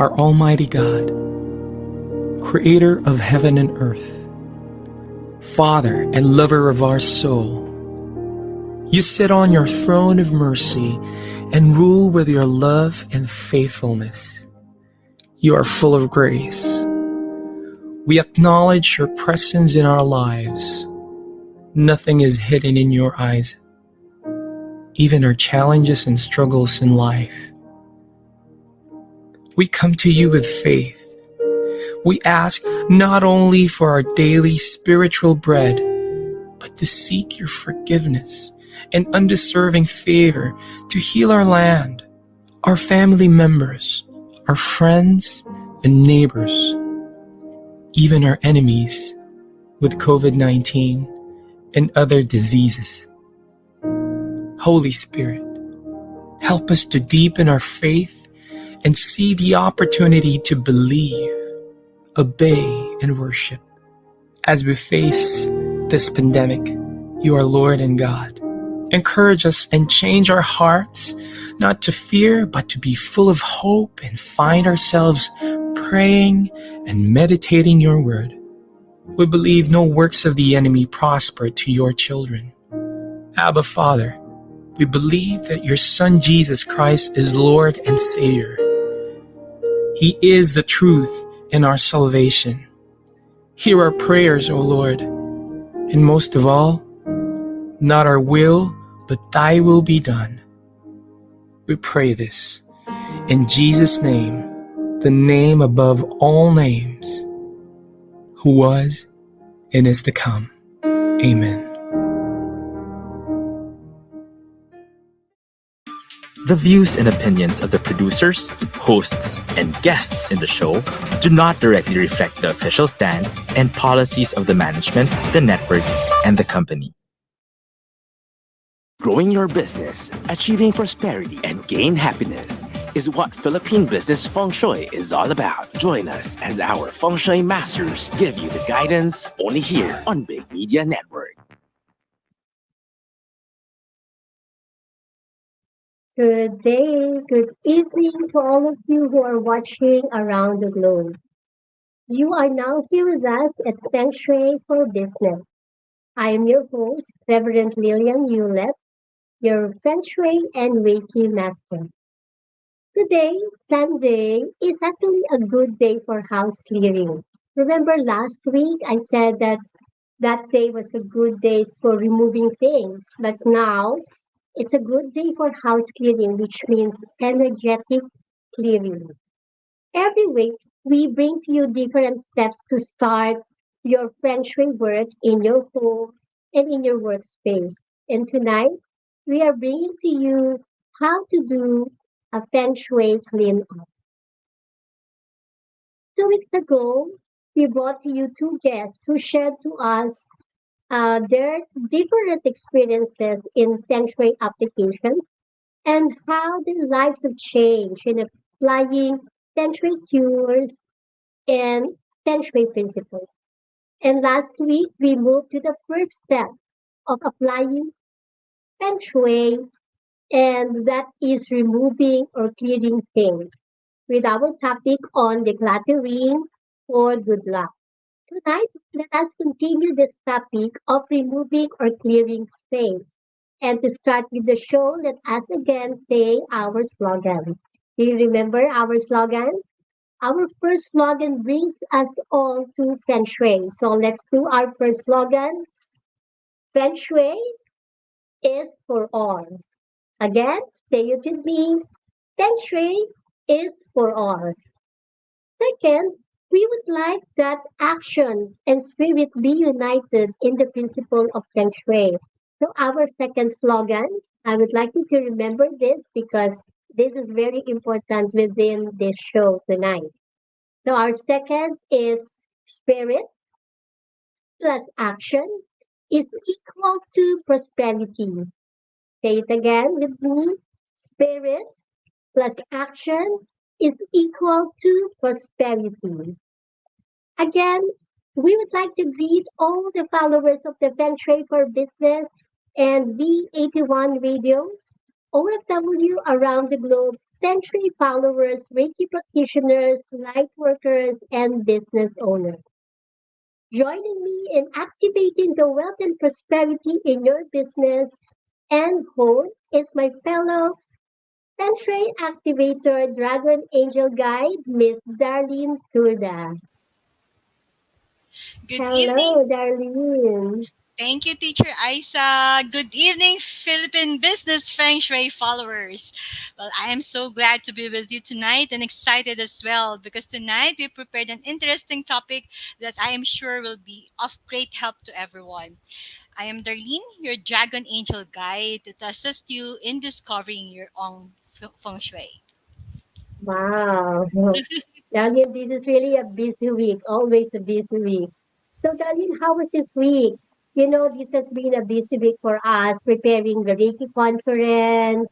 our Almighty God, Creator of heaven and earth, Father and lover of our soul, you sit on your throne of mercy and rule with your love and faithfulness. You are full of grace. We acknowledge your presence in our lives. Nothing is hidden in your eyes, even our challenges and struggles in life. We come to you with faith. We ask not only for our daily spiritual bread, but to seek your forgiveness and undeserving favor to heal our land, our family members, our friends and neighbors, even our enemies with COVID-19 and other diseases. Holy Spirit, help us to deepen our faith and see the opportunity to believe, obey, and worship. As we face this pandemic, you are Lord and God. Encourage us and change our hearts, not to fear, but to be full of hope and find ourselves praying and meditating your word. We believe no works of the enemy prosper to your children. Abba, Father, we believe that your Son Jesus Christ is Lord and Savior. He is the truth and our salvation. Hear our prayers, O Lord, and most of all, not our will, but thy will be done. We pray this in Jesus' name, the name above all names, who was and is to come. Amen. The views and opinions of the producers, hosts, and guests in the show do not directly reflect the official stand and policies of the management, the network, and the company. Growing your business, achieving prosperity, and gain happiness is what Philippine business Feng Shui is all about. Join us as our Feng Shui Masters give you the guidance only here on Big Media Network. Good day, good evening to all of you who are watching around the globe. You are now here with us at Feng Shui for Business. I am your host, Reverend Lilian Hewlett, your Feng Shui and Reiki Master. Today, Sunday, is actually a good day for house clearing. Remember last week I said that that day was a good day for removing things, but now it's a good day for house clearing, which means energetic clearing. Every week, we bring to you different steps to start your Feng Shui work in your home and in your workspace. And tonight, we are bringing to you how to do a Feng Shui cleanup. 2 weeks ago, we brought to you two guests who shared to us their different experiences in Feng Shui applications and how their lives have changed in applying Feng Shui cures and Feng Shui principles. And last week, we moved to the first step of applying Feng Shui, and that is removing or clearing things, with our topic on decluttering for good luck. Tonight, let us continue this topic of removing or clearing space. And to start with the show, let us again say our slogan. Do you remember our slogan? Our first slogan brings us all to Feng Shui. So let's do our first slogan. Feng Shui is for all. Again, say it with me. Feng Shui is for all. Second, we would like that action and spirit be united in the principle of Feng Shui. So our second slogan, I would like you to remember this because this is very important within this show tonight. So our second is spirit plus action is equal to prosperity. Say it again with me. Spirit plus action is equal to prosperity. Again, we would like to greet all the followers of the Feng Shui for Business and V81 Radio, OFW around the globe, Feng Shui followers, Reiki practitioners, light workers, and business owners. Joining me in activating the wealth and prosperity in your business and home is my fellow Feng Shui activator, Dragon Angel Guide, Miss Darleen Turda. Good evening. Hello, Darlene. Thank you, Teacher Isa. Good evening, Philippine business Feng Shui followers. Well, I am so glad to be with you tonight and excited as well because tonight we prepared an interesting topic that I am sure will be of great help to everyone. I am Darlene, your Dragon Angel guide to assist you in discovering your own Feng Shui. Wow. Darlene, this is really a busy week, always a busy week. So, Darlene, how was this week? You know, this has been a busy week for us, preparing the Reiki conference.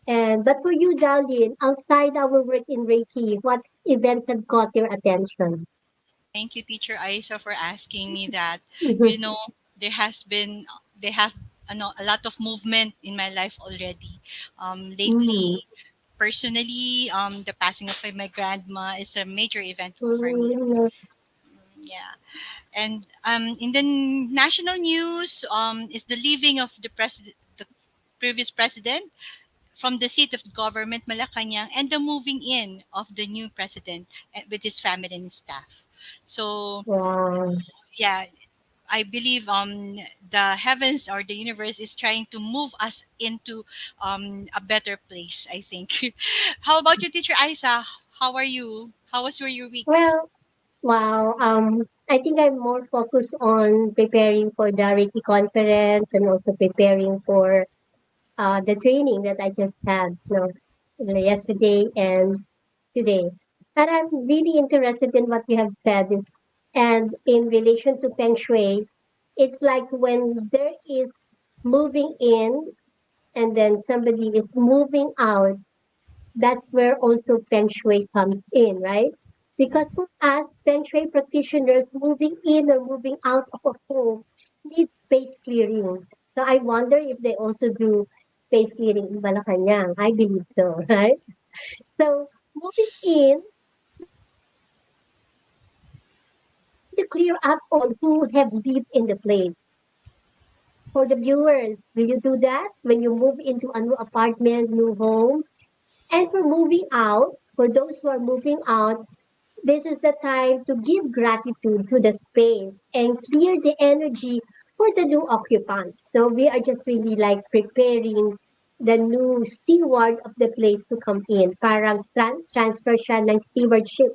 And but for you, Darlene, outside our work in Reiki, what events have caught your attention? Thank you, Teacher Isa, for asking me that. Mhm. You know, there has been they have a lot of movement in my life already. Mm. Lately, personally, the passing of my grandma is a major event for me. Mm. Yeah, and in the national news, is the leaving of the previous president from the seat of government Malacanang, and the moving in of the new president with his family and staff. So Wow. yeah, I believe the heavens or the universe is trying to move us into a better place, I think. How about you, Teacher Isa? How are you? How was your week? Well, wow. I think I'm more focused on preparing for the Reiki conference and also preparing for the training that I just had, yesterday and today. And I'm really interested in what you have said is, and in relation to Feng Shui, it's like when there is moving in and then somebody is moving out, that's where also Feng Shui comes in, right? Because for us, Feng Shui practitioners, moving in or moving out of a home needs space clearing. So I wonder if they also do space clearing in Malacanang. I believe so, right? So moving in, to clear up on who have lived in the place. For the viewers, do you do that when you move into a new apartment, new home? And for moving out, for those who are moving out, this is the time to give gratitude to the space and clear the energy for the new occupants. So we are just really like preparing the new steward of the place to come in. Parang transfer siya ng stewardship.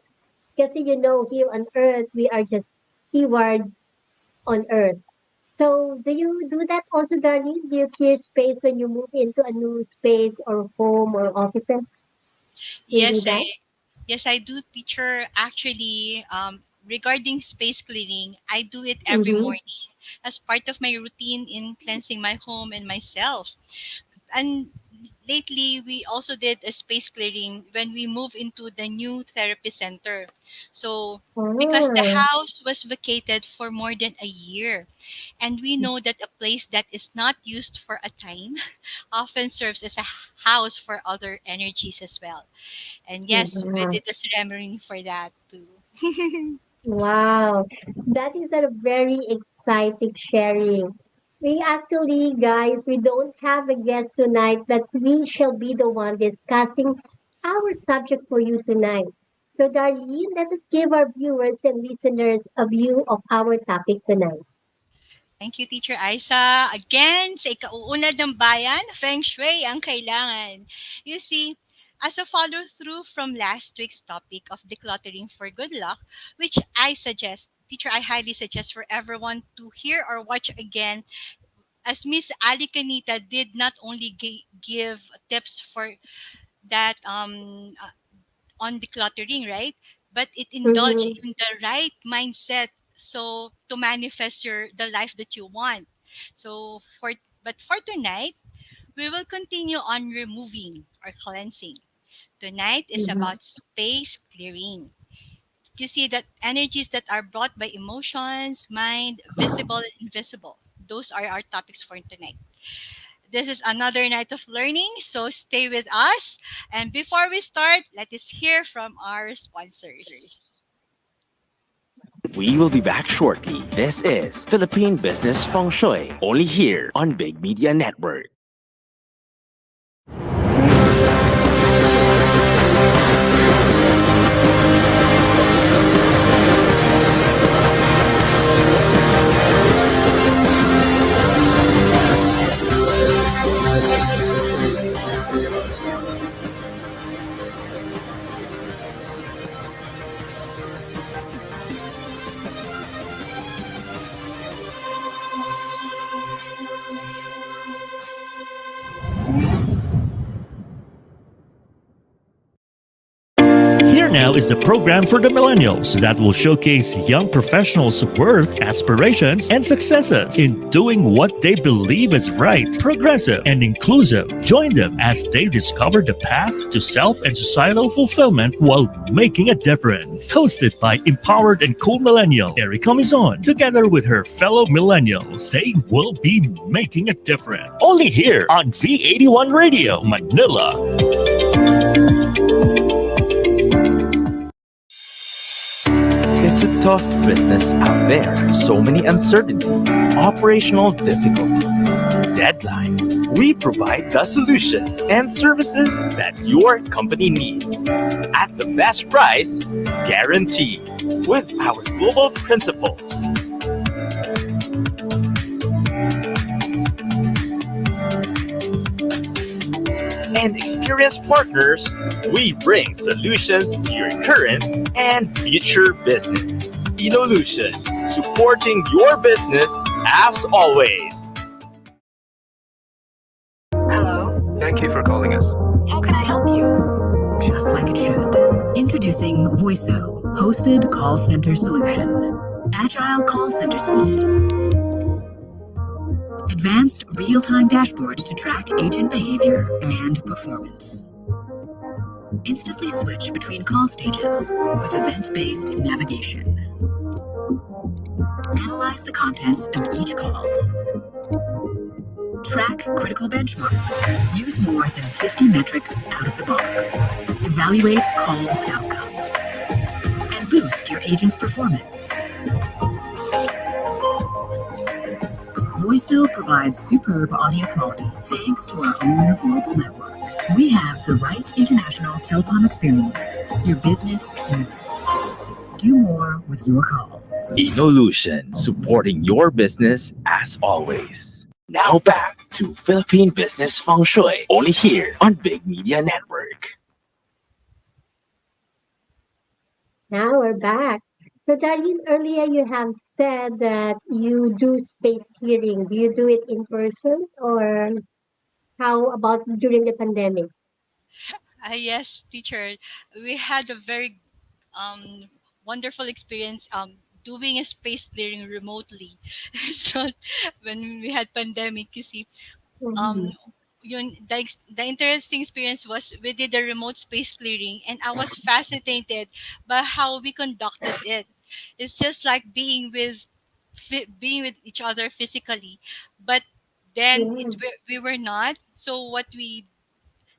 Kasi you know, here on earth, we are just stewards on earth. So do you do that also, Darlene? Do you clear space when you move into a new space or home or offices? Do you do Yes, that? I do, teacher. Actually, regarding space cleaning, I do it every Mm-hmm. morning as part of my routine in cleansing my home and myself. And lately, we also did a space clearing when we moved into the new therapy center. So, because the Ah. house was vacated for more than a year, and we know that a place that is not used for a time often serves as a house for other energies as well. And yes, we Yeah. did a ceremony for that too. Wow, that is a very exciting sharing. We actually, guys, we don't have a guest tonight, but we shall be the one discussing our subject for you tonight. So, Darlene, let us give our viewers and listeners a view of our topic tonight. Thank you, Teacher Isa. Again, sa ikauunlad ng bayan, Feng Shui ang kailangan. You see, as a follow-through from last week's topic of decluttering for good luck, which I suggest, Teacher, I highly suggest for everyone to hear or watch again, as Miss Ali Canita did not only give tips for that on decluttering, right? But it indulge Mm-hmm. in the right mindset so to manifest the life that you want. So for tonight, we will continue on removing or cleansing. Tonight is Mm-hmm. about space clearing. You see that energies that are brought by emotions, mind, visible and invisible. Those are our topics for tonight. This is another night of learning, so stay with us. And before we start, let us hear from our sponsors. We will be back shortly. This is Philippine Business Feng Shui, only here on Big Media Network. Here now is the program for the millennials that will showcase young professionals' worth, aspirations, and successes in doing what they believe is right, progressive, and inclusive. Join them as they discover the path to self and societal fulfillment while making a difference. Hosted by empowered and cool millennial Erica Mizon, together with her fellow millennials, they will be making a difference. Only here on V81 Radio, Manila. It's a tough business out there. So many uncertainties, operational difficulties, deadlines. We provide the solutions and services that your company needs at the best price, guaranteed, with our global principles. And experienced partners, we bring solutions to your current and future business. Inolution, supporting your business as always. Hello, Thank you for calling us. how can I help you? Just like it should. Introducing Voiso, hosted call center solution. Agile call center suite. Advanced real-time dashboard to track agent behavior and performance. Instantly switch between call stages with event-based navigation. Analyze the contents of each call. Track critical benchmarks. Use more than 50 metrics out of the box. Evaluate call's outcome. And boost your agent's performance. Voiso provides superb audio quality thanks to our own global network. We have the right international telecom experience your business needs. Do more with your calls. Inolution, supporting your business as always. Now back to Philippine Business Feng Shui, only here on Big Media Network. Now we're back. So, Darleen, earlier you have said that you do space clearing. Do you do it in person or how about during the pandemic? Yes, teacher. We had a very um, wonderful experience doing a space clearing remotely. So when we had pandemic, you see, um, Mhm. the interesting experience was we did a remote space clearing, and I was fascinated by how we conducted it. It's just like being with each other physically, but then Yeah. we were not. So what we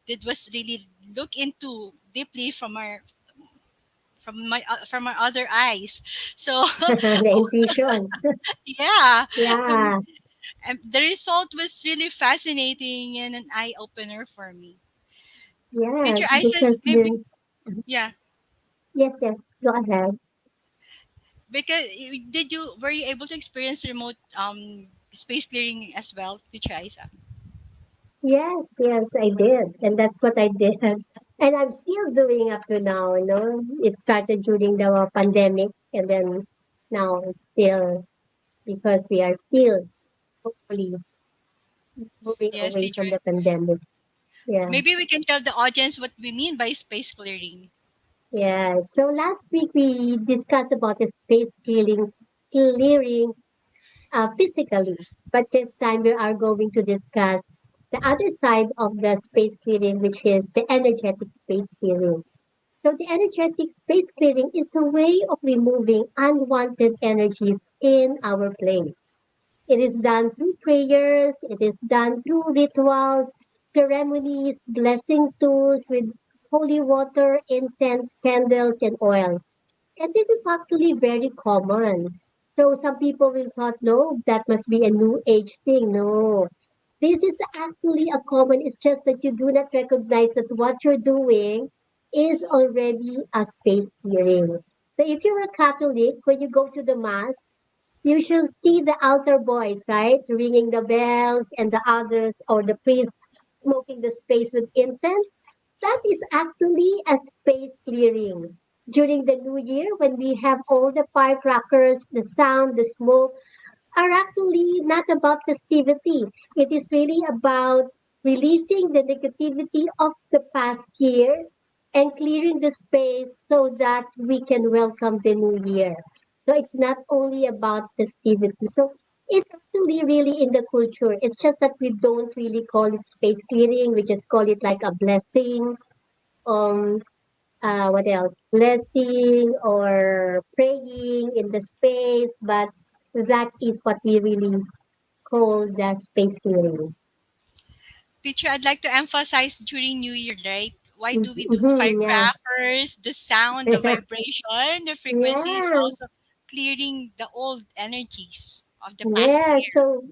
did was really look into deeply from our other eyes. So The intuition. yeah, um, Yeah. and the result was really fascinating and an eye opener for me. Yes. Teacher I says Because maybe the yeah, yes, yes. Go ahead. because did you were you able to experience remote space clearing as well, teacher Isa? Yes, yes, I did. And that's what I did. And I'm still doing up to now, you know. It started during the pandemic and then now it's still because we are still hopefully moving Yes, away teacher. from the pandemic. Yeah. Maybe we can tell the audience what we mean by space clearing. Yeah. So last week we discussed about the space clearing physically, but this time we are going to discuss the other side of the space clearing, which is the energetic space clearing. So the energetic space clearing is a way of removing unwanted energies in our place. It is done through prayers, it is done through rituals, ceremonies, blessing tools with holy water, incense, candles, and oils. And this is actually very common. So some people will thought, no, that must be a new age thing. No, this is actually a common. It's just that you do not recognize that what you're doing is already a space clearing. So if you're a Catholic, when you go to the mass, you should see the altar boys, right? Ringing the bells and the others or the priest smoking the space with incense. That is actually a space clearing. During the new year, when we have all the firecrackers, the sound, the smoke, are actually not about festivity. It is really about releasing the negativity of the past year and clearing the space so that we can welcome the new year. So it's not only about festivity. So it's actually really in the culture. It's just that we don't really call it space clearing. We just call it like a blessing. Um, what else? Blessing or praying in the space, but that is what we really call the space clearing. Teacher, I'd like to emphasize during New Year, right? Why do we do Yeah, firecrackers? The sound, the vibration, the frequency is yeah, also clearing the old energies of the past yeah. year. So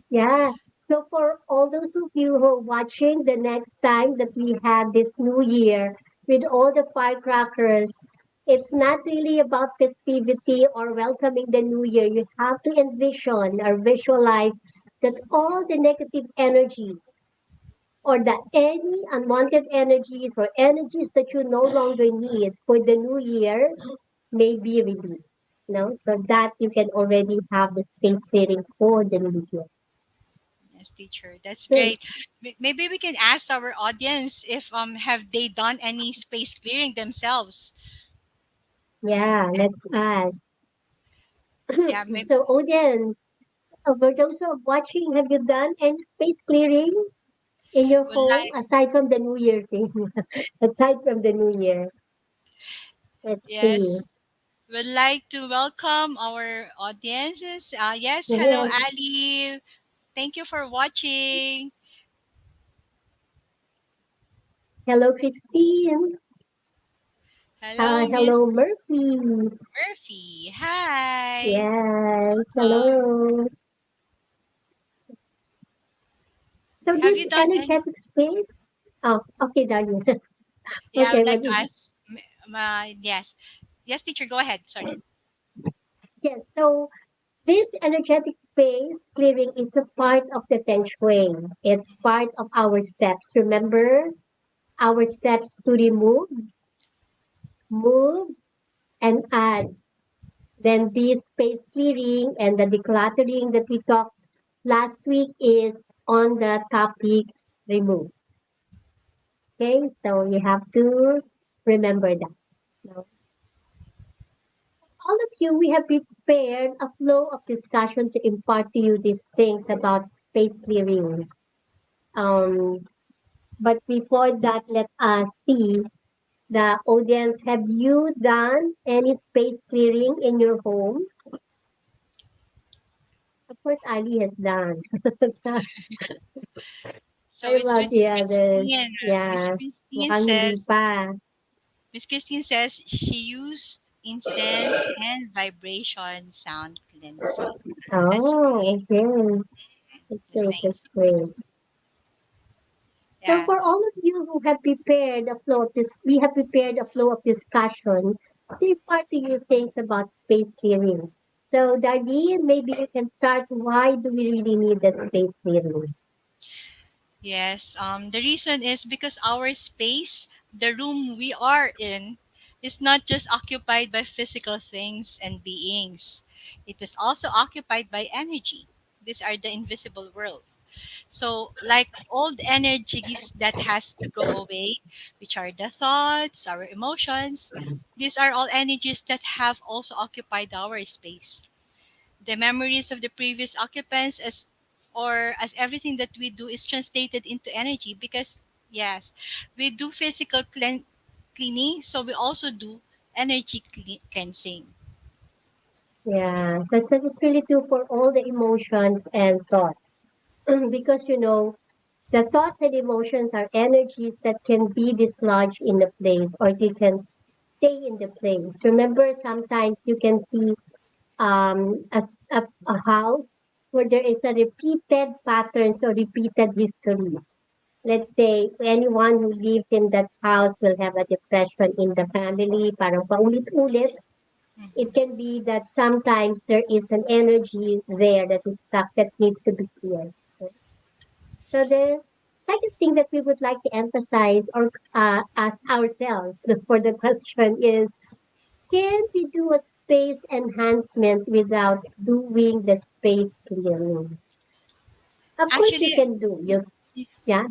yeah. So for all those of you who are watching, the next time that we have this new year with all the firecrackers, it's not really about festivity or welcoming the new year. You have to envision or visualize that all the negative energies or that any unwanted energies or energies that you no longer need for the new year may be released. So that you can already have the space clearing for the new year. Yes, teacher, that's So, great. Maybe we can ask our audience if have they done any space clearing themselves. yeah, And let's ask. yeah, maybe So, audience, for those who are watching, have you done any space clearing in your would home like aside from the New Year thing? Aside from the New Year, let's see. yes, would like to welcome our audiences. Yes, hello Yes. Ali. Thank you for watching. Hello, Christine. Hello, Hello, Miss Murphy. Murphy. Hi. Yes, Um, hello. So have this you done any? energetic space. Oh, okay, Darleen. Yeah, I Okay, would what like to is ask. Yes, yes, teacher. Go ahead. Sorry. yes? So this energetic space clearing is a part of the Feng Shui. It's part of our steps. Remember our steps to remove, move, and add. Then this space clearing and the decluttering that we talked last week is on the topic remove. Okay, so you have to remember that. Now, all of you, we have prepared a flow of discussion to impart to you these things about space clearing. Um, but before that, let us see the audience. Have you done any space clearing in your home? Of course, Ali has done. So What it's about with the others? Christine. Miss Yeah, Christine mukhang hindi says. pa. Miss Christine says she used incense and vibration sound cleansing. That's Oh, great. okay. That's That's great. That's nice. great. So Yeah. for all of you who have prepared a flow of this, we have prepared a flow of discussion to impart to you things about space clearing. So Darlene, maybe you can start. Why do we really need that space clearing? Yes. The reason is because our space, the room we are in, is not just occupied by physical things and beings. It is also occupied by energy. These are the invisible world. So, like old energies that has to go away, which are the thoughts, our emotions, these are all energies that have also occupied our space. The memories of the previous occupants as everything that we do is translated into energy because yes, we do physical cleaning, so we also do energy cleansing. Yeah, so that is really true for all the emotions and thoughts. Because, the thoughts and emotions are energies that can be dislodged in a place or they can stay in the place. Remember, sometimes you can see a house where there is a repeated patterns or repeated history. Let's say anyone who lives in that house will have a depression in the family, parang paulit-ulit. It Mhm. can be that sometimes there is an energy there that is stuck that needs to be cleared. So the second thing that we would like to emphasize or ask ourselves for the question is, can we do a space enhancement without doing the space clearing? Of course you Actually, can do. Yeah,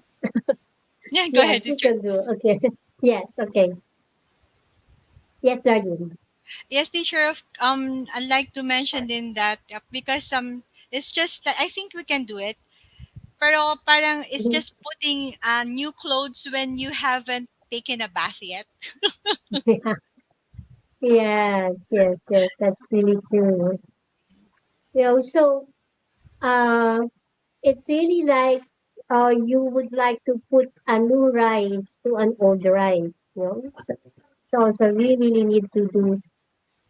yeah, go yes, ahead, you teacher. can do. Okay. Yes, okay. Yes, Darlene. Yes, teacher. I'd like to mention in that because it's just that I think we can do it. Pero parang it's just putting new clothes when you haven't taken a bath yet. Yeah. Yes, yes, yes, that's really true. So uh, it's really like you would like to put a new rice to an old rice. So also we really need to do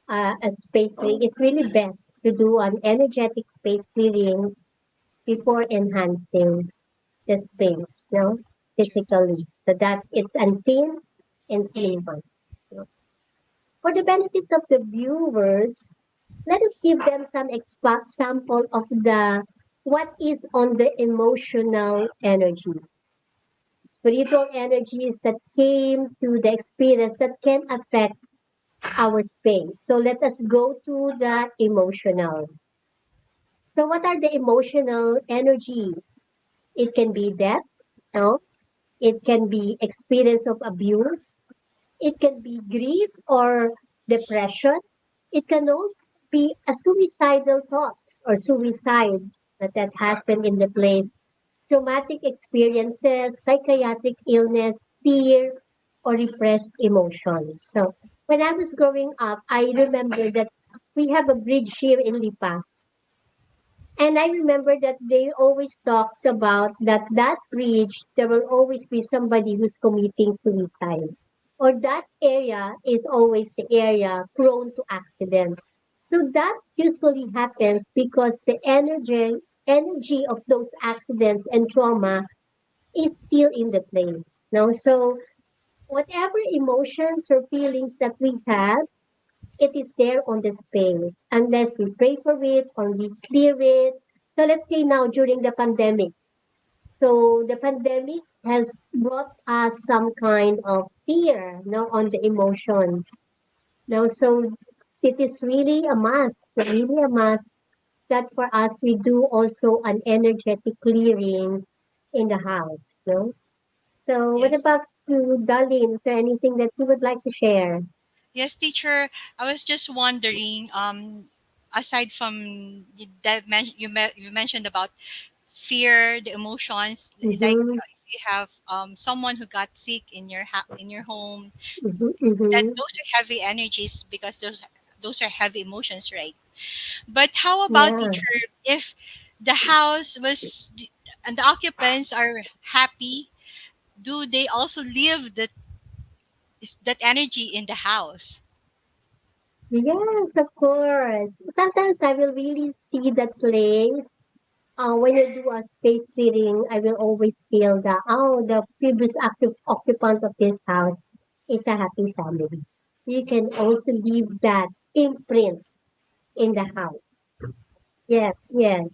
a space clearing. It's really best to do an energetic space clearing before enhancing the space, True. physically, so that it's unseen and seen by. you know. For the benefits of the viewers, let us give them some example of the what is on the emotional energy. Spiritual energies that came to the experience that can affect our space. So let us go to the emotional. So what are the emotional energies? It can be death, no? It can be experience of abuse. It can be grief or depression. It can also be a suicidal thought or suicide that happened in the place. Traumatic experiences, psychiatric illness, fear, or repressed emotions. So when I was growing up, I remember that we have a bridge here in Lipa. And I remember that they always talked about that bridge, there will always be somebody who's committing suicide. Or that area is always the area prone to accident. So that usually happens because the energy of those accidents and trauma is still in the place. No, so whatever emotions or feelings that we have, it is there on the space unless we pray for it or we clear it. So let's say now during the pandemic. So the pandemic has brought us some kind of fear now on the emotions. Now, so it is really a must that for us we do also an energetic clearing in the house. No? So what Yes. about you, Darlene? Is there anything that you would like to share? Yes, teacher. I was just wondering. Aside from you mentioned about fear, the emotions, like Mm-hmm, if you have someone who got sick in in your home, mm-hmm, that mm-hmm. those are heavy energies because those are heavy emotions, right? But how about Yeah. teacher if the house was and the occupants are happy? Do they also leave that energy in the house? Yes, of course. Sometimes I will really see that place. When I do a space clearing, I will always feel that, the previous occupant of this house is a happy family. You can also leave that imprint in the house. Yes, yes.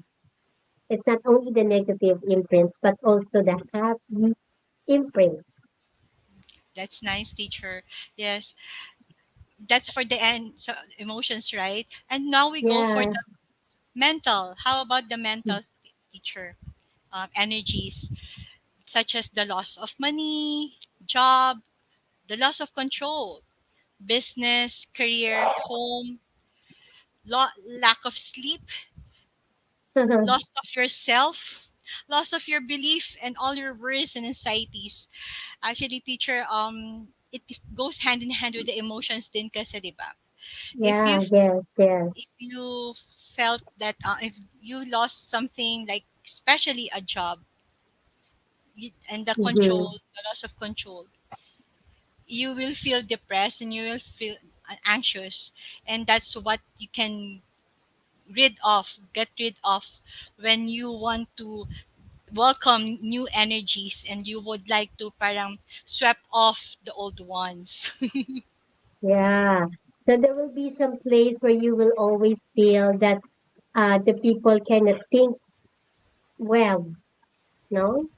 It's not only the negative imprints, but also the happy imprints. That's nice, teacher. Yes, that's for the end so emotions, right? And now we go for Yeah. the mental. How about the mental, teacher? Energies such as the loss of money, job, the loss of control, business, career, home, lack of sleep, loss of yourself, loss of your belief, and all your worries and anxieties. Actually, teacher, it goes hand in hand with the emotions din kasi, di ba? If you Yeah, yes, yes. if you felt that if you lost something, like especially a job, and the Mm-hmm. control, the loss of control, you will feel depressed and you will feel anxious, and that's what you can get rid of when you want to welcome new energies and you would like to parang sweep off the old ones. Yeah. So there will be some place where you will always feel that the people cannot think well, no?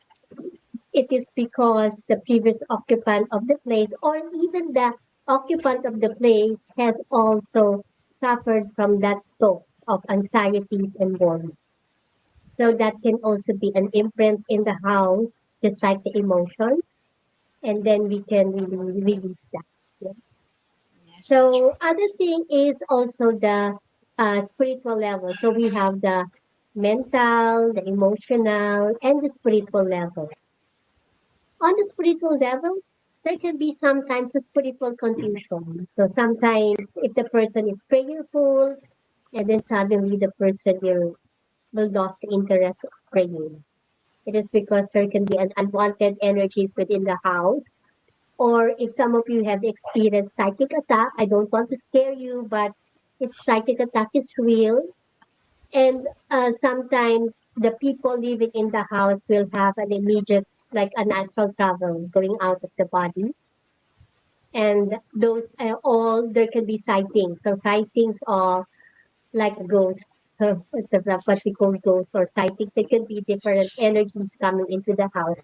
It is because the previous occupant of the place or even the occupant of the place has also suffered from that sort of anxieties and worries. So that can also be an imprint in the house, just like the emotion, and then we can really release that. Yeah. Yes, teacher. So other thing is also the spiritual level. So we have the mental, the emotional, and the spiritual level. On the spiritual level, there can be sometimes a spiritual confusion. So sometimes if the person is prayerful, and then suddenly the person will lose the interest of praying. It is because there can be an unwanted energies within the house. Or if some of you have experienced psychic attack, I don't want to scare you, but if psychic attack is real, and sometimes the people living in the house will have an immediate, like a natural travel going out of the body. And those all there can be sightings. So sightings of like ghosts, what we call ghosts or sightings. There can be different energies coming into the house.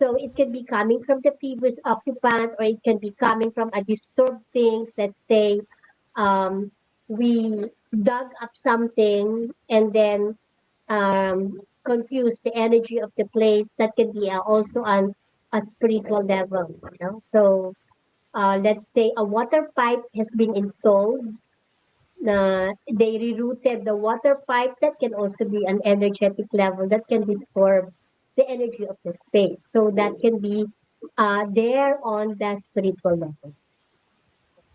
So it can be coming from the previous occupant, or it can be coming from a disturbed things. Let's say we dug up something and then confuse the energy of the place. That can be also on a spiritual level. You know? So let's say a water pipe has been installed. They rerouted the water pipe. That can also be an energetic level that can disturb the energy of the space. So that can be there on the spiritual level.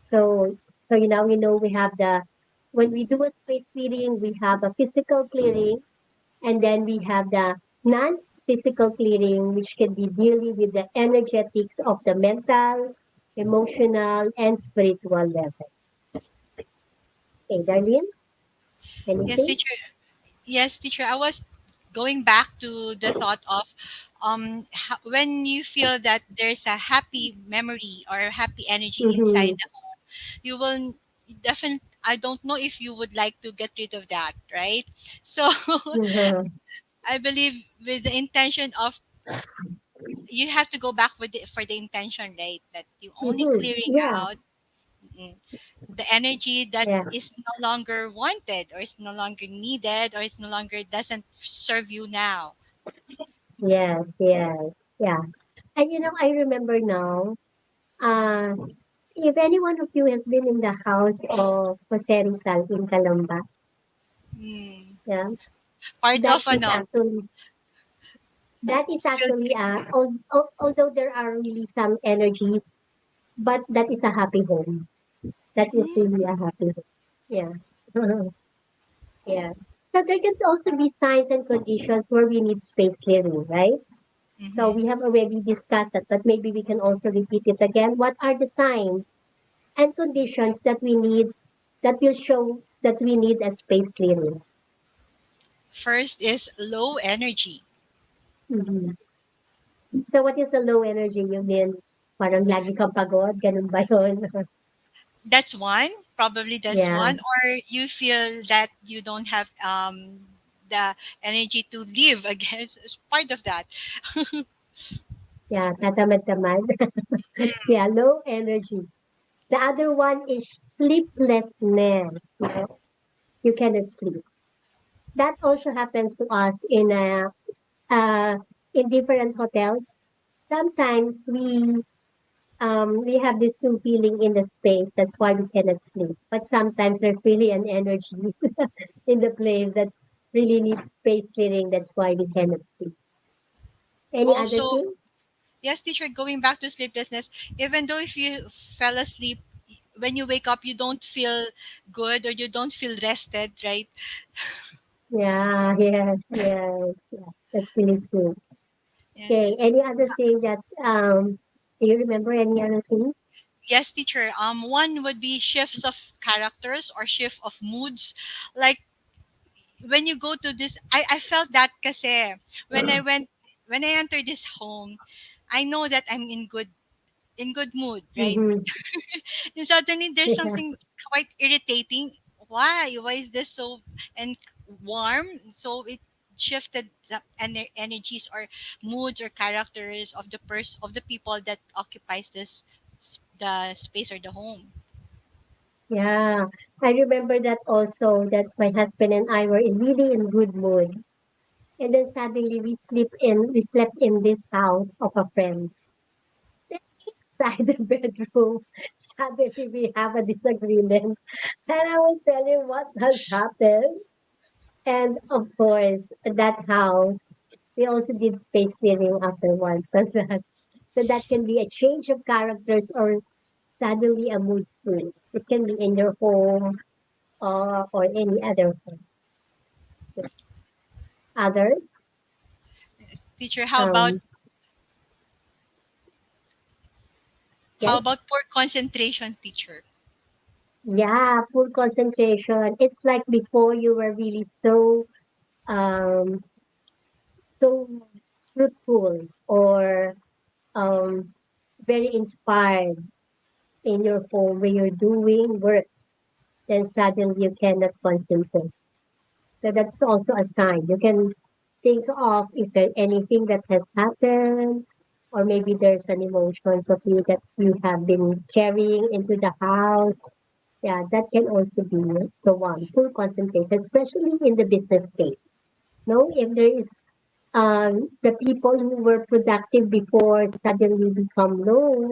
So you know we have the when we do a space clearing, we have a physical clearing, and then we have the non-physical clearing, which can be dealing with the energetics of the mental, emotional, and spiritual level. Okay, Darlene, Yes, anything? teacher. Yes, teacher. I was going back to the thought of when you feel that there's a happy memory or happy energy inside Mm-hmm. the home, you will definitely. I don't know if you would like to get rid of that, right? So Mm-hmm. I believe with the intention of you have to go back with for the intention, right? That you only Mm-hmm. clearing Yeah, out mm, the energy that yeah, is no longer wanted or is no longer needed or is no longer doesn't serve you now. yes, yes, yeah. And I remember now, uh, if any one of you has been in the house of Jose Rizal in Calamba, Mm. yeah, Part that of is ano, actually that is actually Philippine. although there are really some energies, but that is a happy home. That is really a happy home. Yeah. Yeah. So there can also be signs and conditions where we need space clearing, right? So Mm-hmm. we have already discussed that, but maybe we can also repeat it again. What are the signs and conditions that we need that will show that we need a space clearing? First is low energy. Mhm. So what is the low energy? You mean parang lagi kang pagod? Ganun ba yun? That's one. Probably that's Yeah. one. Or you feel that you don't have the energy to live against is part of that. Yeah. Tatamad-tamad. Yeah. Low energy. The other one is sleeplessness. You cannot sleep. That also happens to us uh, in different hotels. Sometimes we have this new feeling in the space. That's why we cannot sleep. But sometimes there's really an energy in the place that really needs space clearing. That's why we cannot sleep. Any other Also, thing? yes, teacher, going back to sleeplessness, even though if you fell asleep, when you wake up you don't feel good or you don't feel rested, right? Yeah, yes, yes, yes. That's really true. Yeah. Okay, any other thing that do you remember any other thing? Yes, teacher. One would be shifts of characters or shift of moods. Like when you go to this, I felt that kasi when I went when I entered this home, I know that I'm in good mood, right? Mm-hmm. And suddenly there's Yeah, something quite irritating. Why? Why is this so and warm? So it shifted the energies or moods or characters of of the people that occupies the space or the home. yeah. I remember that also that my husband and I were really in good mood. And then suddenly we slept in this house of a friend. Then inside the bedroom, suddenly we have a disagreement. And I will tell you what has happened. And of course, that house, we also did space clearing afterwards. So that can be a change of characters or suddenly a mood swing. It can be in your home or any other home. Others, Teacher, um, how yes, about poor concentration, teacher? yeah, full concentration. It's like before you were really um, so fruitful or um, very inspired in your home when you're doing work, then suddenly you cannot concentrate. So that's also a sign. You can think of if there's anything that has happened, or maybe there's an emotions of you that you have been carrying into the house. Yeah, that can also be the one. Full concentration, especially in the business space. No, if there is the people who were productive before suddenly become low,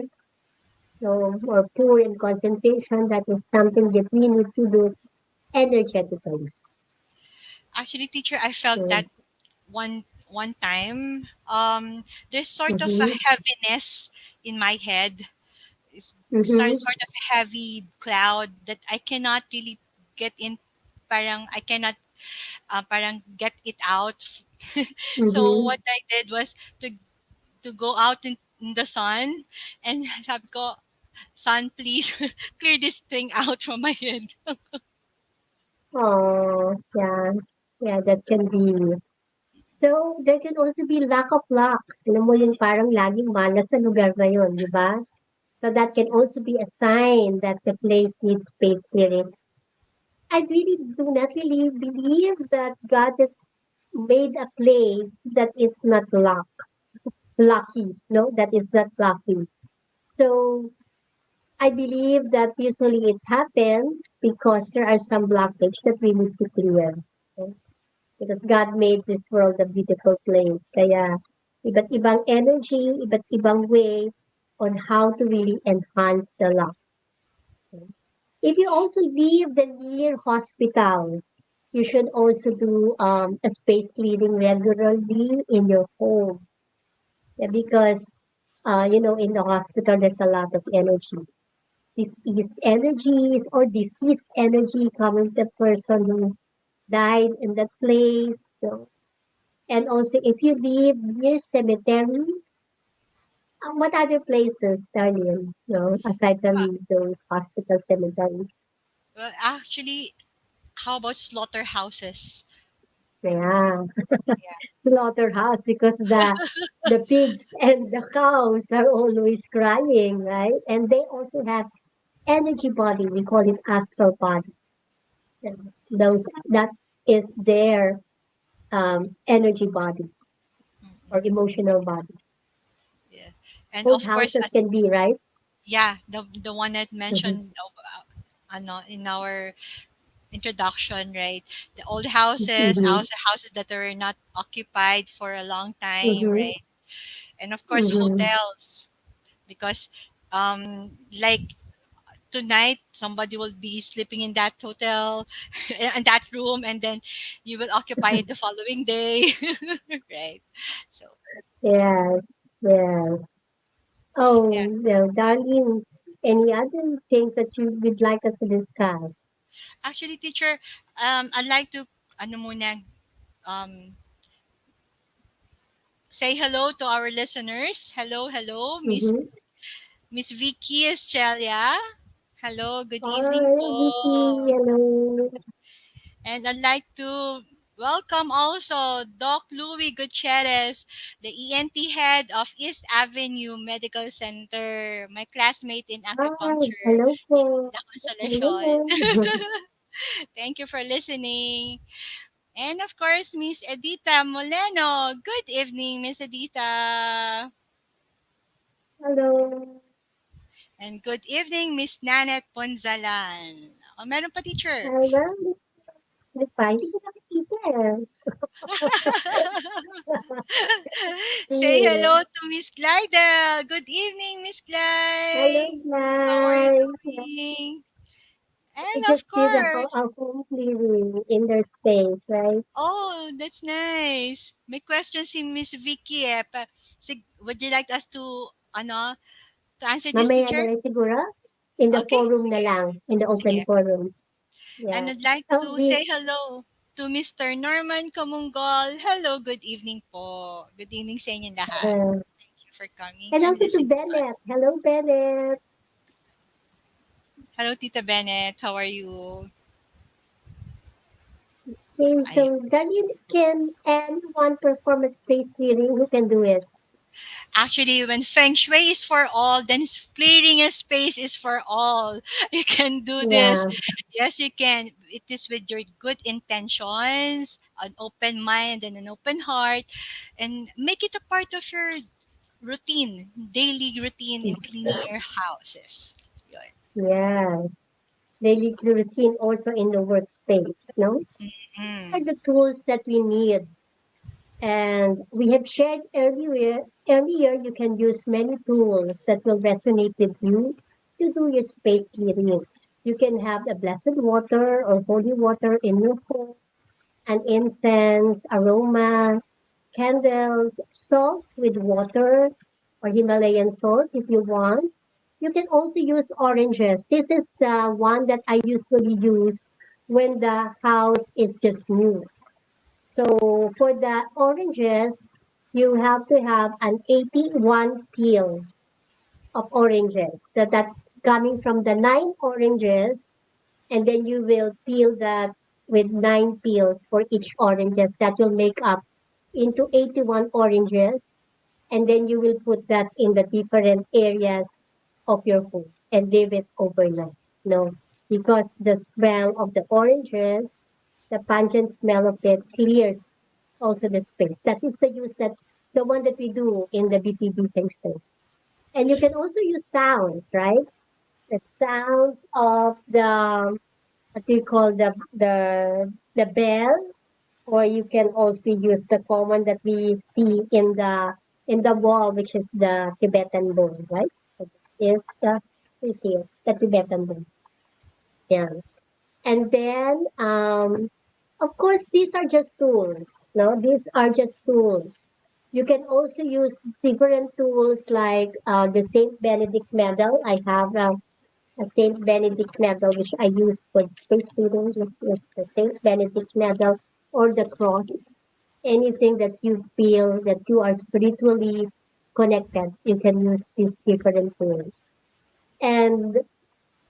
so or poor in concentration, that is something that we need to do energetically. Actually, teacher, I felt So, that one time. There's sort of a mm-hmm, heaviness in my head. It's mm-hmm, sort of a heavy cloud that I cannot really get in. Parang I cannot parang get it out. So mm-hmm. what I did was to go out in the sun and sabi ko, sun, please clear this thing out from my head. Oh, yeah. Yeah, that can be. So, there can also be lack of luck. Alam mo yung parang laging malas sa lugar na yun, di ba? So, that can also be a sign that the place needs space clearing. I really do not really believe that God has made a place that is not lucky. No, that is not lucky. So, I believe that usually it happens because there are some blockage that we need to clear. Okay? Because God made this world a beautiful place. Kaya iba't ibang energy, iba't ibang way on how to really enhance the love. Okay? If you also live the near hospital, you should also do a space cleaning regularly in your home. Yeah, because in the hospital there's a lot of energy. This energies or disease energy coming to the person who died in that place. So, and also, if you live near cemetery, what other places, Darlene, aside Uh, from those hospital cemeteries? well, actually, how about slaughterhouses? Yeah, Yeah. slaughterhouse because the pigs and the cows are always crying, right? And they also have energy body. We call it astral body. And those that is their energy body or Mm-mm. emotional body. Yeah. And Both of course, houses can be right. yeah, the one that Mm-hmm, mentioned in our introduction, right? The old houses, mm-hmm, also houses that are not occupied for a long time, mm-hmm, right? And of course, mm-hmm. hotels, because like tonight somebody will be sleeping in that hotel in that room, and then you will occupy it the following day. Right? So Yes, yes. yeah. Oh, no, Darlene. Any other things that you would like us to discuss? Actually, teacher, I'd like to ano muna, um, say hello to our listeners. Hello, hello, Mm-hmm. Miss Vicky Estrella. Hello, good evening Hi, Vicky. po. Hello. And I'd like to welcome also Doc Louis Gutierrez, the ENT head of East Avenue Medical Center, my classmate in Hi. acupuncture Hello po. in La Consolacion. Hello. Thank you for listening. And of course, Miss Edita Moleno. Good evening, Miss Edita. Hello. And good evening, Miss Nanette Ponzalan. O, meron pa, teacher. Hello. Di pa, hindi ko nakikita eh. Say Yeah. hello to Miss Glida. Good evening, Miss Hello, Glide. How are you guys. doing? And We just of did course, a home cleaning in their space, right? oh, that's nice. May question si Miss Vicky eh. Would you like us to, ano, to answer this, Mamaya na teacher? lang siguro. In the Okay, forum na sige. lang. In the open Sige. forum. And Yeah. I'd like Oh, to this, say hello to Mr. Norman Kamungol. Hello, good evening po. Good evening sa inyong lahat. uh, Thank you for coming and and also to listening to us. Bennett. Hello, Bennett. Hello, Tita Bennett. How are you? Okay, I so Darleen, can anyone perform a space clearing? Who can do it? Actually, when Feng Shui is for all, then clearing a space is for all. You can do this. Yeah, Yes, you can. It is with your good intentions, an open mind, and an open heart, and make it a part of your routine, daily routine in cleaning your houses. Yun. yeah. Daily routine also in the workspace, no? Are Mm. the tools that we need. And we have shared earlier you can use many tools that will resonate with you to do your space clearing. You can have a blessed water or holy water in your home, an incense, aroma, candles, salt with water or Himalayan salt if you want. You can also use oranges. This is the one that I usually use when the house is just new. So for the oranges, you have to have an 81 peels of oranges. So that's coming from the 9 oranges, and then you will peel that with 9 peels for each oranges. That will make up into 81 oranges, and then you will put that in the different areas of your home and leave it overnight. No, because the smell of the oranges, the pungent smell of it clears also the space. That is the use that the one that we do in the BPB Feng Shui. And you can also use sounds, right? The sounds of the what do you call the bell, or you can also use the common that we see in the wall, which is the Tibetan bowl, right? So this is the you see it, the Tibetan bowl. Yeah. And then of course these are just tools. No, these are just tools. You can also use different tools like the Saint Benedict medal. I have a Saint Benedict medal which I use for space students. With the Saint Benedict medal or the cross. Anything that you feel that you are spiritually connected, you can use these different tools. And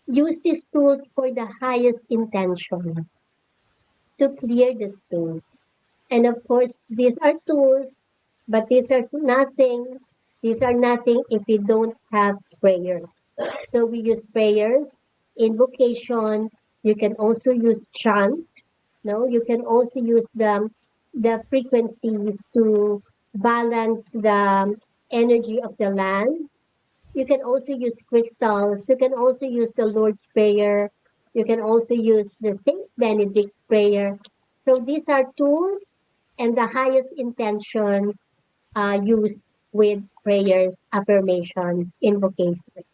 use these tools for the highest intention to clear the space. And of course, these are tools, but these are nothing if we don't have prayers. So we use prayers, invocation, you can also use chant, no? You can also use the frequencies to balance the energy of the land. You can also use crystals. You can also use the Lord's Prayer. You can also use the Saint Benedict prayer. So these are tools and the highest intention used with prayers, affirmations, invocations.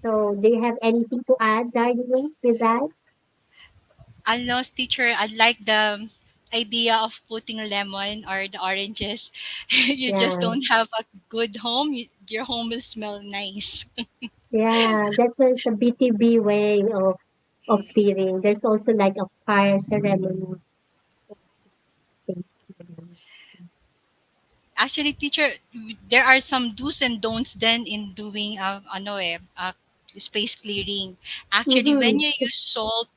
So do you have anything to add, Darlene, with that? Ano, teacher, I like the idea of putting lemon or the oranges. You just Yeah, don't have a good home. Your home will smell nice. Yeah, that's just a BTB way of clearing. There's also like a fire ceremony. Actually, teacher, there are some do's and don'ts then in doing space clearing. Actually, when Mm-hmm. you use salt,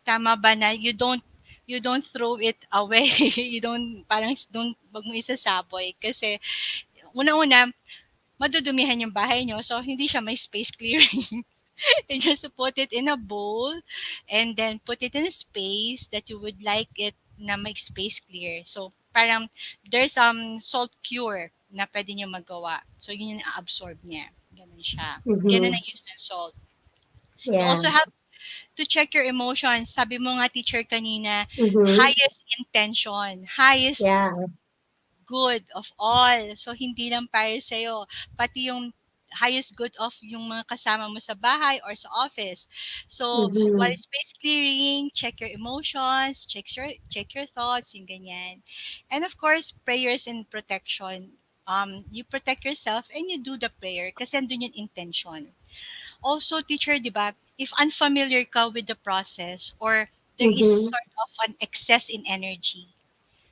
tama ba na you don't throw it away. You don't parang don't wag mo isasaboy kasi una-una madudumihan yung bahay nyo, so hindi siya may space clearing. You just put it in a bowl and then put it in a space that you would like it na make space clear. So parang there's salt cure na pwede nyo magawa. So yun yung absorb niya. Ganun siya. Ganun Mm-hmm. ang use ng salt. You Yeah. also have to check your emotions. Sabi mo nga teacher kanina, Mm-hmm. highest intention, highest Yeah. good of all. So, hindi lang para sa'yo, pati yung highest good of yung mga kasama mo sa bahay or sa office. So, while Mm-hmm. space clearing, check your emotions, check your thoughts, yung ganyan. And of course, prayers and protection. You protect yourself and you do the prayer kasi andun yung intention. Also, teacher, di ba, if unfamiliar ka with the process or there is Mm-hmm. sort of an excess in energy,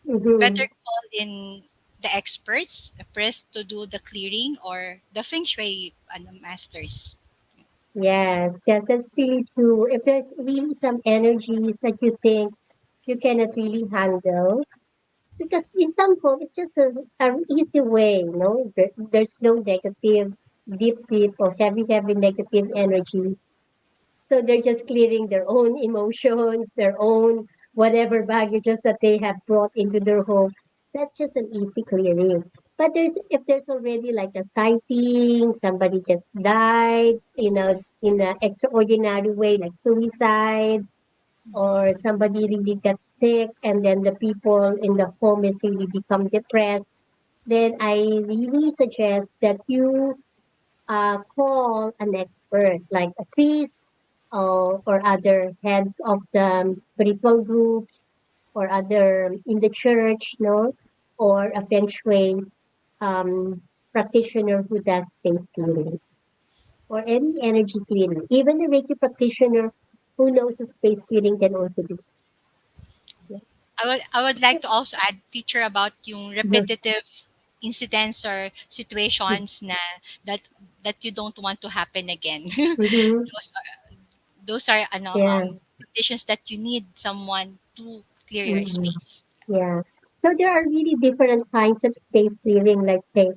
Mm-hmm. better call in the experts, the priest to do the clearing or the Feng Shui masters. Yes, yes, that's really true. If there's really some energies that you think you cannot really handle, because in some home it's just an easy way, there's no negative, deep or heavy negative energy. So they're just clearing their own emotions, their own whatever baggages that they have brought into their home. That's just an easy clearing. But if there's already like a sighting, somebody just died, in an extraordinary way, like suicide, or somebody really got sick, and then the people in the home is really become depressed, then I really suggest that you call an expert, like a priest or other heads of the spiritual groups or other in the church, no, or a Feng Shui um, practitioner who does space clearing or any energy clearing. Even the Reiki practitioner who knows the space clearing can also do it. I would like to also add teacher about yung Yeah. repetitive incidents or situations na that that you don't want to happen again. Mm-hmm. Those are Yeah. conditions that you need someone to clear your Mm-hmm. space. Yeah. So there are really different kinds of space clearing, like say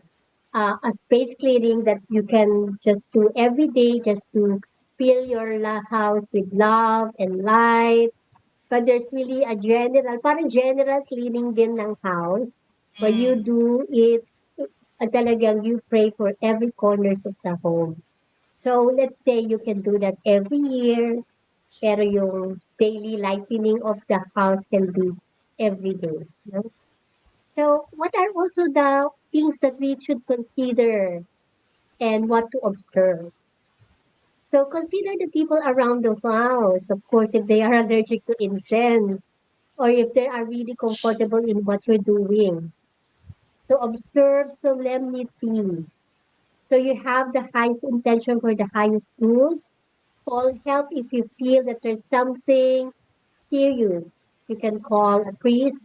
a space clearing that you can just do every day just to fill your house with love and light. But there's really parang general cleaning din ng house where you Mm. do it, talagang you pray for every corners of the home. So let's say you can do that every year, pero yung daily lightening of the house can be every day. No? So what are also the things that we should consider and what to observe? So consider the people around the house. Of course, if they are allergic to incense or if they are really comfortable in what you're doing. So observe solemnity. So you have the highest intention for the highest good. Call help if you feel that there's something serious. You can call a priest,